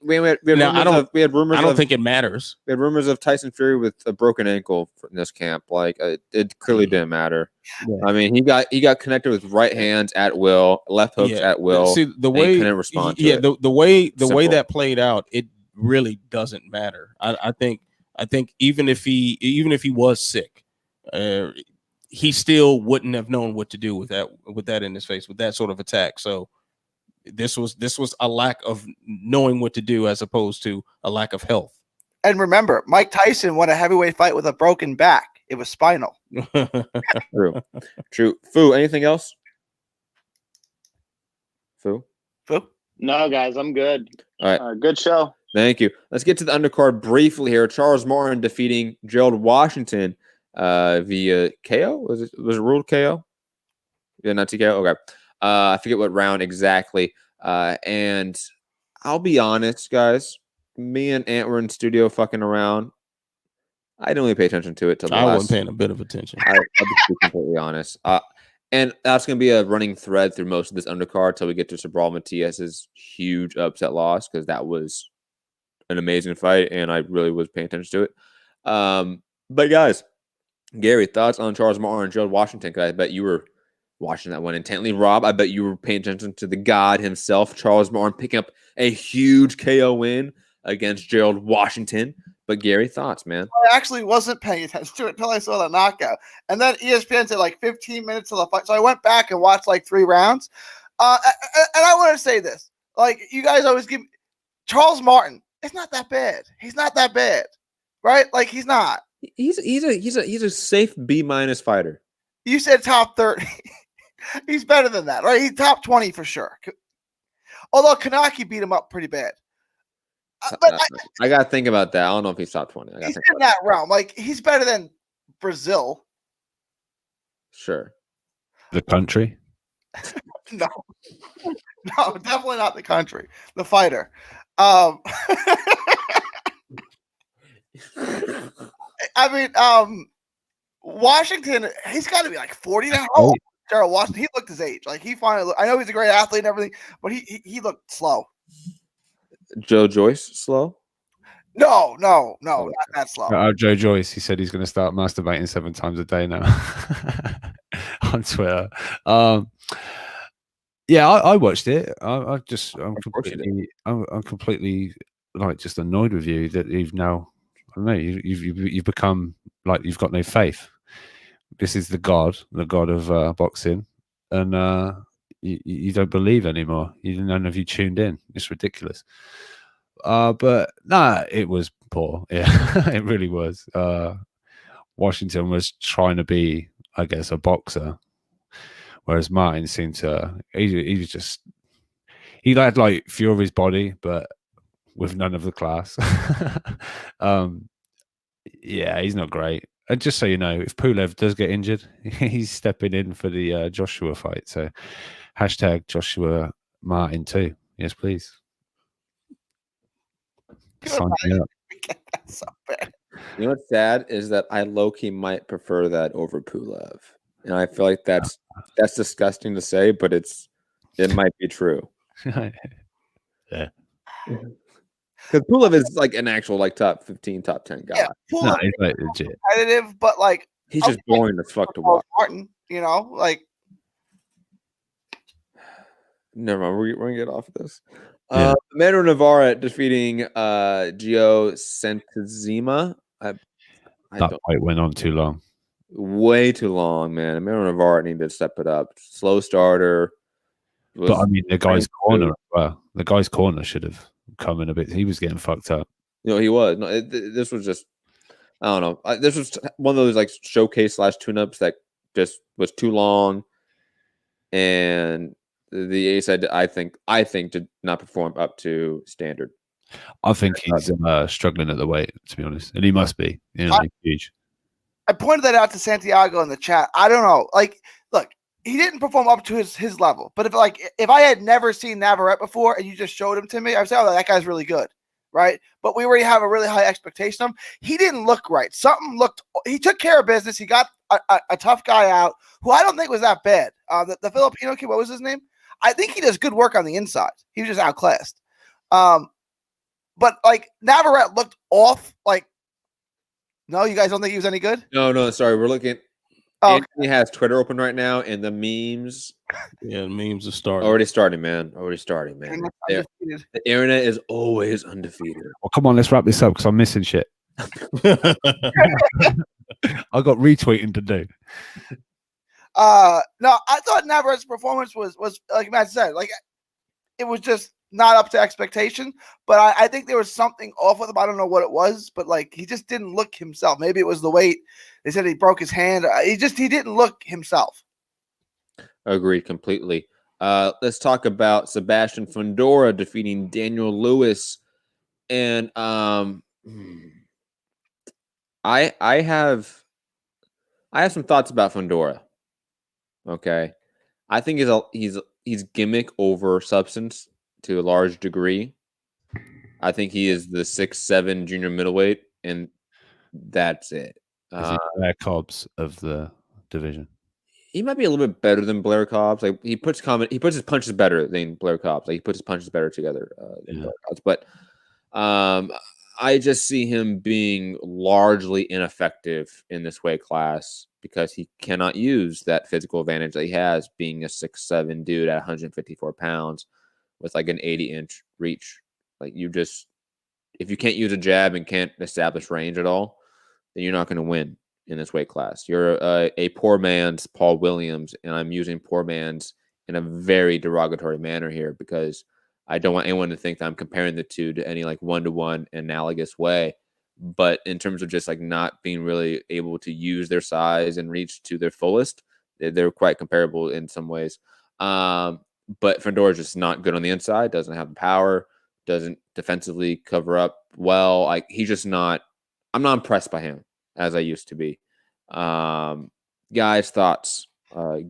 We had rumors. I don't think it matters. We had rumors of Tyson Fury with a broken ankle in this camp. Like it clearly didn't matter. Yeah. I mean, he got connected with right hands at will, left hooks at will. See the way he couldn't respond. The way that played out, it really doesn't matter. I think even if he was sick, he still wouldn't have known what to do with that in his face with that sort of attack. So. This was a lack of knowing what to do as opposed to a lack of health. And remember, Mike Tyson won a heavyweight fight with a broken back. It was spinal. True. Foo, anything else? Foo? No, guys, I'm good. All right. Good show. Thank you. Let's get to the undercard briefly here. Charles Martin defeating Gerald Washington via KO. Was it ruled KO? Yeah, not TKO. Okay. I forget what round exactly. And I'll be honest, guys. Me and Ant were in studio fucking around. I didn't really pay attention to it till the last. I wasn't paying a bit of attention. I'll be completely honest. And that's going to be a running thread through most of this undercard till we get to Sabral Matias's huge upset loss, because that was an amazing fight, and I really was paying attention to it. But guys, Gary, thoughts on Charles Martin and Gerald Washington? Because I bet you were watching that one intently. Rob, I bet you were paying attention to the god himself, Charles Martin, picking up a huge KO win against Gerald Washington. But Gary, thoughts, man? I actually wasn't paying attention to it until I saw the knockout. And then ESPN said like 15 minutes of the fight. So I went back and watched like 3 rounds. And I want to say this. Like, you guys always give Charles Martin, it's not that bad. He's not that bad. Right? Like, he's not. He's a safe B- fighter. You said top 30. He's better than that, right? He's top 20 for sure. Although Kanaki beat him up pretty bad. But I got to think about that. I don't know if he's top 20. He's in that realm. Like, he's better than Brazil. Sure. The country? No, definitely not the country. The fighter. I mean, Washington, he's got to be like 40 now. Oh, Gerald Washington, he looked his age. Like, he finally looked, I know he's a great athlete and everything, but he looked slow. Joe Joyce slow? No, not that slow. Joe Joyce, he said he's going to start masturbating 7 times a day now on Twitter. Yeah, I watched it. I'm completely like just annoyed with you that you've now, I don't know, you've become like you've got no faith. This is the god of boxing, and you don't believe anymore. None of you tuned in. It's ridiculous. But nah, it was poor. Yeah, it really was. Washington was trying to be, I guess, a boxer, whereas Martin seemed to. He was just. He had like Fury's body, but with none of the class. Yeah, he's not great. And just so you know, if Pulev does get injured, he's stepping in for the Joshua fight. So hashtag Joshua Martin too. Yes, please. Sign me up. That's so bad. You know what's sad is that I low-key might prefer that over Pulev. And I feel like that's disgusting to say, but it might be true. Yeah. Because Pulev is like an actual like top 15, top 10 guy. Yeah, no, he's like legit. Competitive, but like he's just boring as fuck to watch. Martin, You know, like never mind. We're gonna get off of this. Amanda Navarre defeating Gio Santazima. That fight went on too long. Way too long, man. Amanda Navarre needed to step it up. Slow starter. But I mean, the guy's corner as well. The guy's corner should have come in a bit. He was getting fucked up. You know, he was. No, this was just, I don't know. This was one of those like showcase / tune-ups that just was too long, and the ace I think did not perform up to standard. I think he's struggling at the weight, to be honest, and he must be. You know, he's huge. I pointed that out to Santiago in the chat. I don't know. Like, look, he didn't perform up to his level. But if I had never seen Navarrete before and you just showed him to me, I would say, oh, that guy's really good, right? But we already have a really high expectation of him. He didn't look right. He took care of business. He got a tough guy out who I don't think was that bad. The Filipino kid, what was his name? I think he does good work on the inside. He was just outclassed. But like Navarrete looked off. Like, no, you guys don't think he was any good? No, sorry. We're looking. Oh, Anthony has Twitter open right now, and the memes. Yeah, the memes are starting. Already starting, man. The internet is always undefeated. Well, come on, let's wrap this up because I'm missing shit. I got retweeting to do. No, I thought Navarrete's performance was like Matt said, like it was just not up to expectation. But I think there was something off with him. I don't know what it was, but like he just didn't look himself. Maybe it was the weight. They said he broke his hand. He didn't look himself. Agreed completely. Let's talk about Sebastian Fundora defeating Daniel Lewis, and I have some thoughts about Fundora. Okay, I think he's gimmick over substance to a large degree. I think he is the 6'7" junior middleweight, and that's it. Is he Blair Cobbs of the division? He might be a little bit better than Blair Cobbs. Like he puts his punches better than Blair Cobbs. Like he puts his punches better together than Blair Cobbs. But I just see him being largely ineffective in this weight class because he cannot use that physical advantage that he has being a 6'7" dude at 154 pounds with like an 80-inch reach. Like if you can't use a jab and can't establish range at all, then you're not going to win in this weight class. You're a poor man's Paul Williams, and I'm using poor man's in a very derogatory manner here because I don't want anyone to think that I'm comparing the two to any like one-to-one analogous way. But in terms of just like not being really able to use their size and reach to their fullest, they're quite comparable in some ways. But Fundora's just not good on the inside, doesn't have the power, doesn't defensively cover up well. Like he's just not. I'm not impressed by him as I used to be. Guys, thoughts,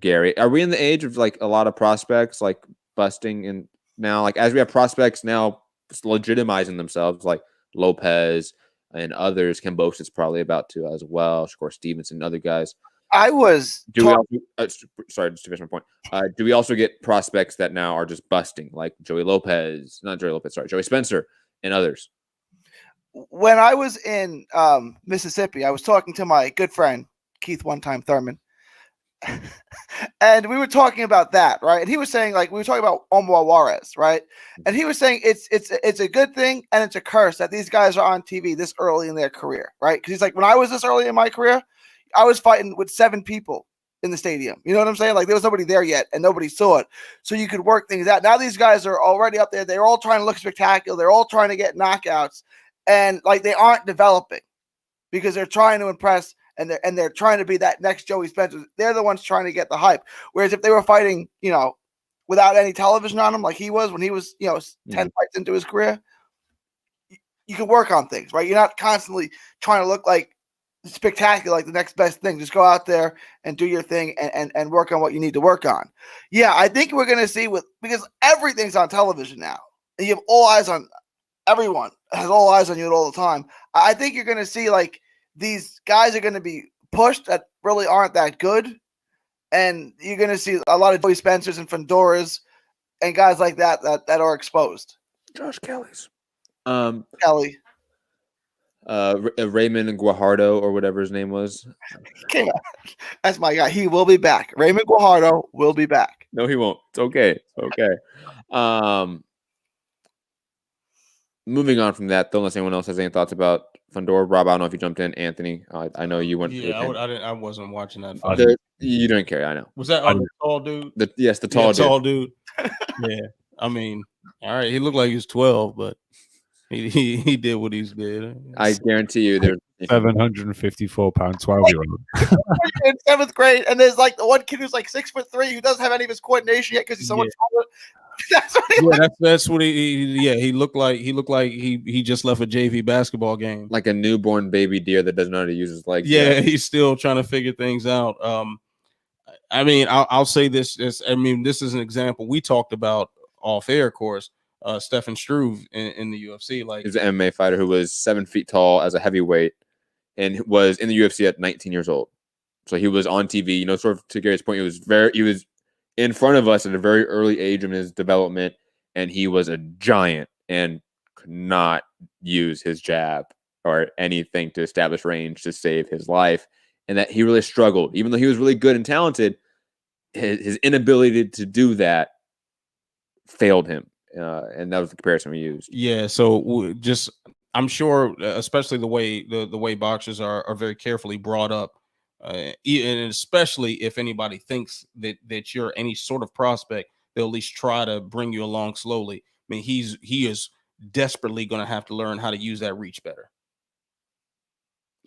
Gary? Are we in the age of like a lot of prospects like busting and now like as we have prospects now legitimizing themselves like Lopez and others, Cambosis is probably about to as well. Of course, Stevenson and other guys. Sorry, just to finish my point. Do we also get prospects that now are just busting like Joey Spencer and others? When I was in Mississippi, I was talking to my good friend Keith one-time Thurman, and we were talking about that, right? And he was saying like we were talking about Omar Juarez, right? And he was saying it's a good thing and it's a curse that these guys are on TV this early in their career, right? Because he's like, when I was this early in my career, I was fighting with 7 people in the stadium. You know what I'm saying? Like there was nobody there yet and nobody saw it. So you could work things out. Now these guys are already up there. They're all trying to look spectacular. They're all trying to get knockouts. And like they aren't developing because they're trying to impress and they're trying to be that next Joey Spencer. They're the ones trying to get the hype. Whereas if they were fighting, you know, without any television on them, like he was when he was, 10 fights into his career, you can work on things, right? You're not constantly trying to look like spectacular, like the next best thing. Just go out there and do your thing and work on what you need to work on. Yeah, I think we're going to see because everything's on television now. And you have all eyes on everyone has all eyes on you all the time. I think you're going to see like these guys are going to be pushed that really aren't that good. And you're going to see a lot of Joey Spencers and Fundoras and guys like that are exposed. Josh Kelly's. Kelly. Raymond Guajardo or whatever his name was. That's my guy. He will be back. Raymond Guajardo will be back. No, he won't. It's okay. It's okay. Moving on from that, though, unless anyone else has any thoughts about Fundora. Rob, I don't know if you jumped in. Anthony, I know you went. Yeah, I wasn't watching that. You didn't care. I know. Was that the tall dude? The tall dude. Yeah. I mean, all right. He looked like he was 12, but he did what he did. I guarantee you, there's 754-pound 12-year-old in 7th grade, and there's like the one kid who's like 6'3" who doesn't have any of his coordination yet because he's so much taller. That's what he looked like. He looked like he just left a JV basketball game, like a newborn baby deer that doesn't know how to use his legs. Yeah, he's still trying to figure things out. I mean, I'll say this. I mean, this is an example we talked about off air, of course. Stefan Struve in the UFC, like he's an MMA fighter who was 7 feet tall as a heavyweight and was in the UFC at 19 years old. So he was on TV. You know, sort of to Gary's point, he was in front of us at a very early age in his development, and he was a giant and could not use his jab or anything to establish range to save his life. And that he really struggled, even though he was really good and talented. His inability to do that failed him, and that was the comparison we used. Yeah, so just I'm sure, especially the way boxers are very carefully brought up. And especially if anybody thinks that you're any sort of prospect, they'll at least try to bring you along slowly. I mean, he is desperately going to have to learn how to use that reach better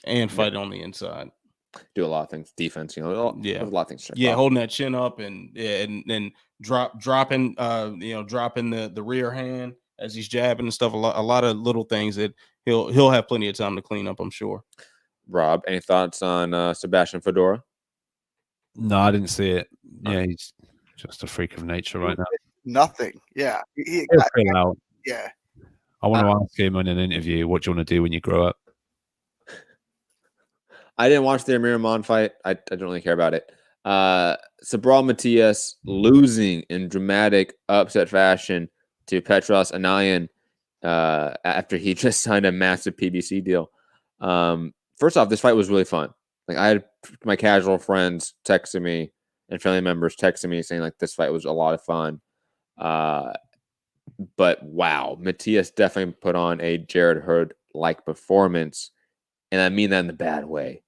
and fight on the inside. Do a lot of things, defense. You know, a lot of things. Holding that chin up and dropping the rear hand as he's jabbing and stuff. A lot of little things that he'll have plenty of time to clean up, I'm sure. Rob, any thoughts on Sebastian Fundora? No, I didn't see it. Yeah, he's just a freak of nature right now. Nothing. Yeah. Out. Yeah. I want to ask him in an interview, what do you want to do when you grow up? I didn't watch the MMAonPoint fight. I don't really care about it. Sabral Matias losing in dramatic upset fashion to Petros Anayan after he just signed a massive PBC deal. First off, this fight was really fun. Like, I had my casual friends texting me and family members texting me saying like this fight was a lot of fun. But wow, Matias definitely put on a Jared Hurd like performance, and I mean that in the bad way.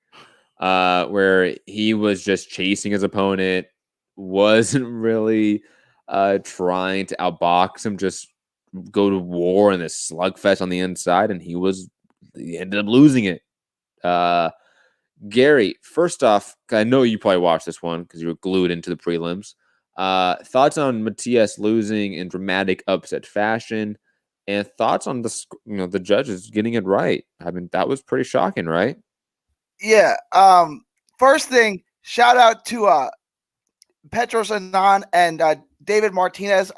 Where he was just chasing his opponent, wasn't really trying to outbox him, just go to war in this slugfest on the inside, and he ended up losing it. Gary, first off, I know you probably watched this one because you were glued into the prelims. Thoughts on Matias losing in dramatic upset fashion, and thoughts on the judges getting it right. I mean, that was pretty shocking, right? Yeah. First thing, shout out to Petros Anayan and David Martinez.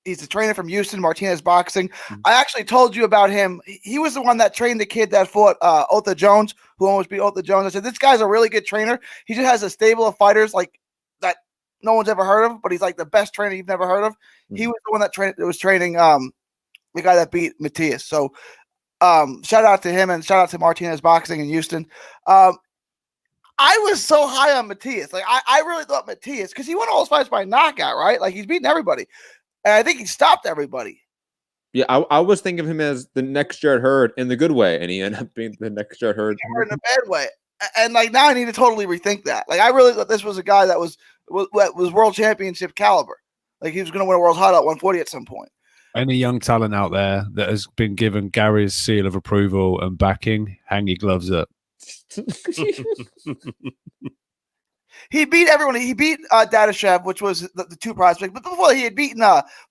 He's a trainer from Houston, Martinez Boxing. I actually told you about him. He was the one that trained the kid that fought Otha Jones, who almost beat Otha Jones. I said, this guy's a really good trainer. He just has a stable of fighters like that no one's ever heard of, but he's like the best trainer you've never heard of. He was the one that was training the guy that beat Matias. So shout out to him and shout out to Martinez Boxing in Houston. I was so high on Matias. Like I really thought Matias, because he won all his fights by knockout, right? Like he's beating everybody. And I think he stopped everybody. Yeah, I was thinking of him as the next Jared Hurd in the good way, and he ended up being the next Jared Hurd in the bad way. And like now I need to totally rethink that. Like I really thought this was a guy that was world championship caliber. Like he was going to win a world hideout 140 at some point. Any young talent out there that has been given Gary's seal of approval and backing, hang your gloves up. He beat everyone. He beat Dadashev, which was the two prospects. But before, he had beaten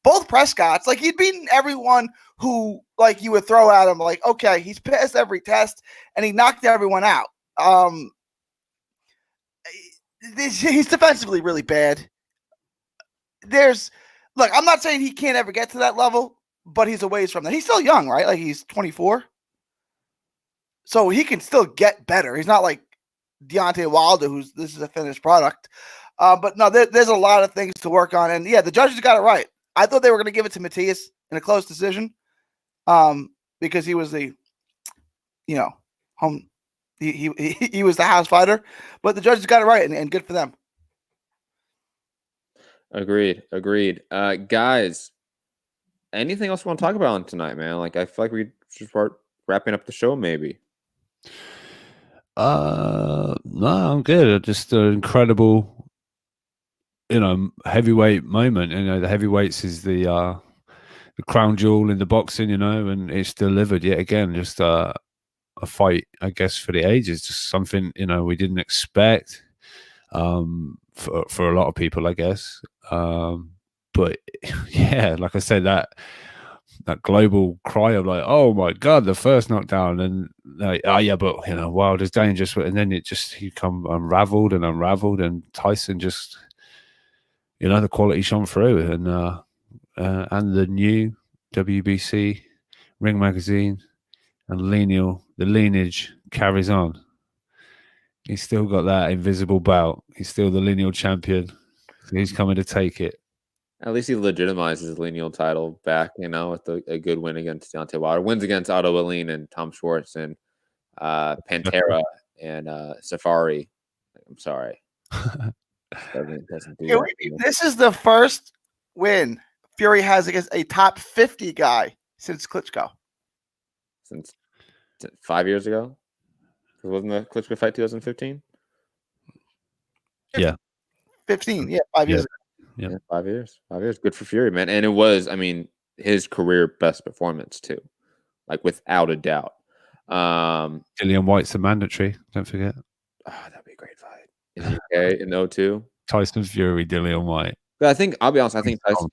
both Prescotts. Like he'd beaten everyone who like you would throw at him. Like, okay, he's passed every test and he knocked everyone out. He's defensively really bad. Look, I'm not saying he can't ever get to that level, but he's a ways from that. He's still young, right? Like he's 24. So he can still get better. He's not like Deontay Wilder, this is a finished product. But no, there's a lot of things to work on. And yeah, the judges got it right. I thought they were going to give it to Matias in a close decision because he was the He was the house fighter, but the judges got it right, and good for them. Agreed. Guys, anything else we want to talk about on tonight, man? Like, I feel like we should start wrapping up the show, maybe. No, I'm good. Just an incredible, heavyweight moment. The heavyweights is the crown jewel in the boxing, and it's delivered yet again. Just a fight, I guess, for the ages. Just something we didn't expect for a lot of people, I guess. But yeah, like I said, that global cry of like, oh my god, the first knockdown, and like, oh yeah, but Wilder's dangerous, and then he come unraveled, and Tyson just, the quality shone through, and the new WBC Ring Magazine and the lineage carries on. He's still got that invisible belt. He's still the lineal champion. So he's coming to take it. At least he legitimizes his lineal title back, with a good win against Deontay Wilder. Wins against Otto Wallin and Tom Schwartz and Pantera and Safari. I'm sorry. Doesn't do that. This is the first win Fury has against a top 50 guy since Klitschko. Since 5 years ago? Wasn't the Klitschko fight 2015? Yeah. 15, yeah, 5 years ago. Yeah, 5 years. 5 years. Good for Fury, man. And it was, his career best performance too. Like, without a doubt. Dillian White's a mandatory, don't forget. Oh, that'd be a great fight. In the UK in 02. Tyson Fury, Dillian White. But I'll be honest, I think Tyson,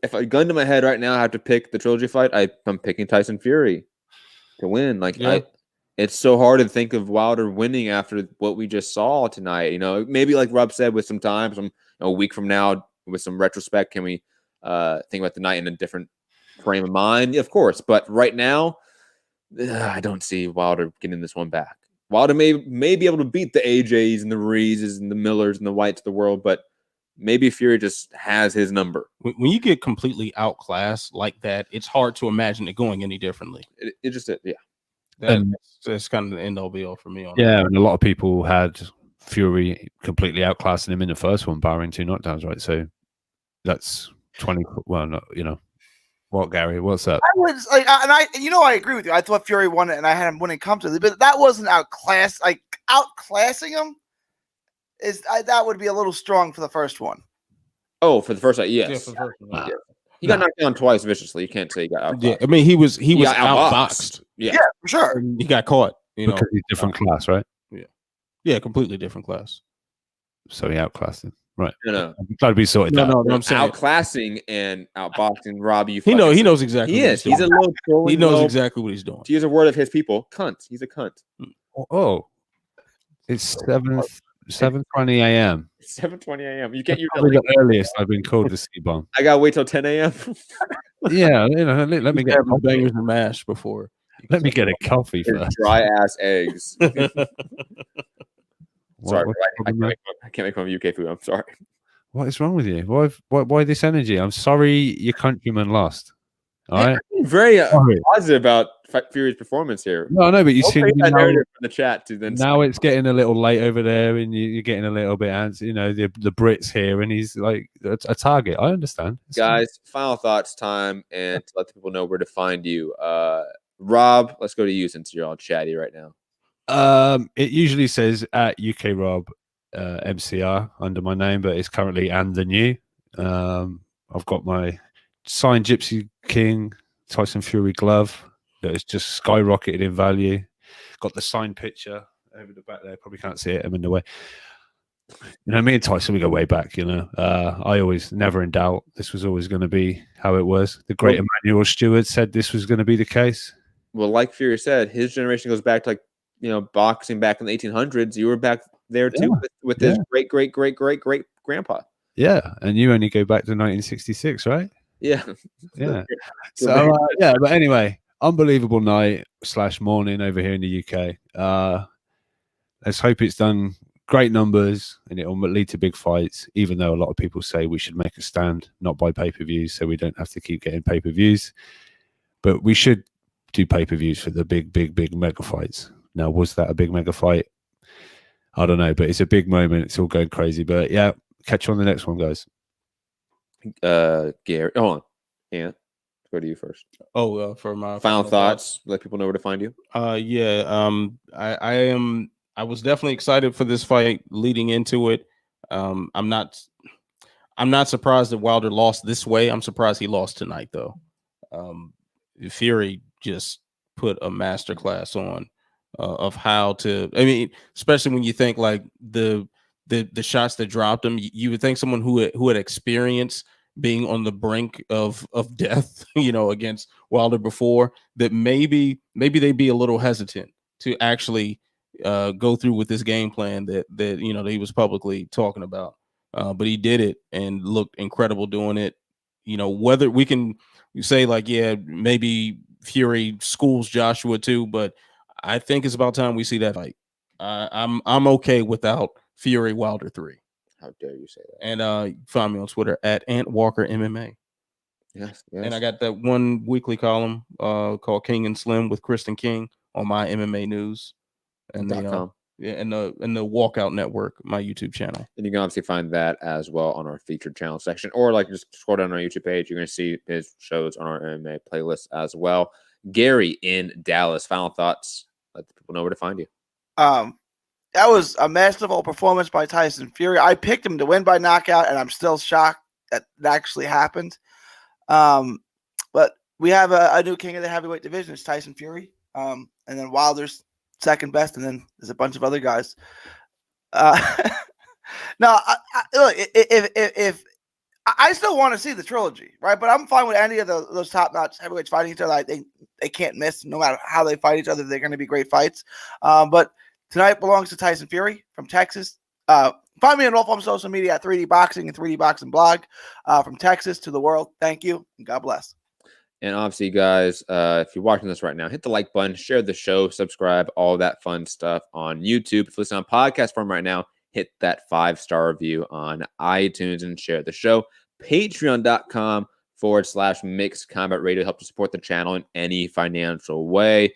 if a gun to my head right now, I have to pick the trilogy fight, I'm picking Tyson Fury to win. Like, yeah. It's so hard to think of Wilder winning after what we just saw tonight. Maybe like Rob said, with some time, a week from now, with some retrospect, can we think about the night in a different frame of mind? Of course. But right now, I don't see Wilder getting this one back. Wilder may be able to beat the AJs and the Reeses and the Millers and the Whites of the world, but maybe Fury just has his number. When you get completely outclassed like that, it's hard to imagine it going any differently. It just, yeah. That's kind of the end all be all for me on that. And a lot of people had Fury completely outclassing him in the first one, barring 2 knockdowns, right? So that's 20. Well, no, what, Gary? What's up? I was like, I agree with you. I thought Fury won it, and I had him winning comfortably, but that wasn't outclass. Like, outclassing him that would be a little strong for the first one. Oh, for the first one, yes. Yeah, for the first one. Yeah. He got knocked down twice viciously. You can't say he got outboxed. Yeah, he was outboxed. Yeah, for sure. And he got caught. Because he's different class, right? Yeah, completely different class. So he outclassed him, right? No. I'm glad we sorted that. No, I'm saying outclassing and outboxing Robbie. He knows exactly. He is. He's a little. He knows exactly what he's doing. To use a word of his people, cunt. He's a cunt. Oh, it's 7:20 a.m. 7:20 a.m. You can't use the earliest I've been called to C-bomb. I gotta wait till 10 a.m. Yeah, let me get bangers and mash before. Let me get a coffee first. Dry ass eggs. Sorry, I can't make fun of UK food. I'm sorry. What is wrong with you? Why this energy? I'm sorry your countrymen lost. All right. I'm very positive about Fury's performance here. No, but you see that narrative from the chat to then. Now it's getting a little late over there, and you're getting a little bit antsy. The Brits here, and he's like a target. I understand, guys. Final thoughts time, and to let the people know where to find you. Rob, let's go to you since you're all chatty right now. It usually says at UK Rob MCR under my name, but it's currently and the new. I've got my signed Gypsy King Tyson Fury glove that has just skyrocketed in value. Got the signed picture over the back there. Probably can't see it. I'm in the way. Me and Tyson, we go way back. I always never in doubt. This was always going to be how it was. The great Emmanuel Stewart said this was going to be the case. Well, like Fury said, his generation goes back to boxing back in the 1800s. You were back there too with his great grandpa. Yeah, and you only go back to 1966, right? Yeah. So but anyway, unbelievable night / morning over here in the UK. Let's hope it's done great numbers and it will lead to big fights, even though a lot of people say we should make a stand, not buy pay-per-views, so we don't have to keep getting pay-per-views. But we should do pay-per-views for the big mega fights, Now, was that a big mega fight? I don't know, but it's a big moment. It's all going crazy. But yeah, catch you on the next one, guys. Gary, hold on. Yeah, go to you first. For my final thoughts, let people know where to find you. I was definitely excited for this fight leading into it. I'm not surprised that Wilder lost this way. I'm surprised he lost tonight, though. Fury just put a masterclass on of how to. I mean, especially when you think like the shots that dropped him, you would think someone who had experience being on the brink of death, against Wilder before, that maybe they'd be a little hesitant to actually go through with this game plan that he was publicly talking about. But he did it and looked incredible doing it. Whether we can say like, yeah, maybe Fury schools Joshua too, but I think it's about time we see that fight. I'm okay without Fury Wilder 3. How dare you say that? And find me on Twitter at AntWalker MMA. Yes. And I got that one weekly column called King and Slim with Kristen King on my MMA news. And the Walkout Network, my YouTube channel. And you can obviously find that as well on our featured channel section, or like just scroll down on our YouTube page. You're going to see his shows on our MMA playlist as well. Gary in Dallas, final thoughts. Let the people know where to find you. That was a masterful performance by Tyson Fury. I picked him to win by knockout, and I'm still shocked that it actually happened. But we have a new king of the heavyweight division. It's Tyson Fury. And then Wilder's second best, and then there's a bunch of other guys. Now, if I still want to see the trilogy, right? But I'm fine with any of those top-notch heavyweights fighting each other. I think they can't miss, no matter how they fight each other. They're going to be great fights. But tonight belongs to Tyson Fury from Texas. Find me on all forms of social media at 3D Boxing and 3D Boxing Blog. From Texas to the world, thank you, and God bless. And obviously, guys, if you're watching this right now, hit the like button, share the show, subscribe, all that fun stuff on YouTube. If you listen on podcast form right now, hit that 5-star review on iTunes and share the show. Patreon.com/Mixed Combat Radio help to support the channel in any financial way.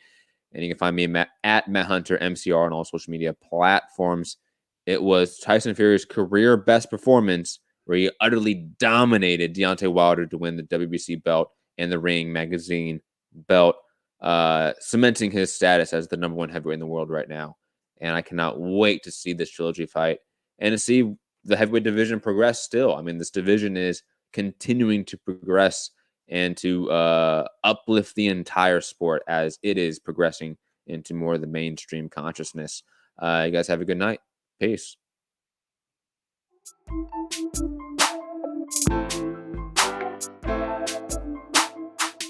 And you can find me at Matt Hunter MCR on all social media platforms. It was Tyson Fury's career best performance where he utterly dominated Deontay Wilder to win the WBC belt and the Ring Magazine belt, cementing his status as the #1 heavyweight in the world right now. And I cannot wait to see this trilogy fight and to see the heavyweight division progress still. I mean, this division is continuing to progress and to uplift the entire sport as it is progressing into more of the mainstream consciousness. You guys have a good night. Peace.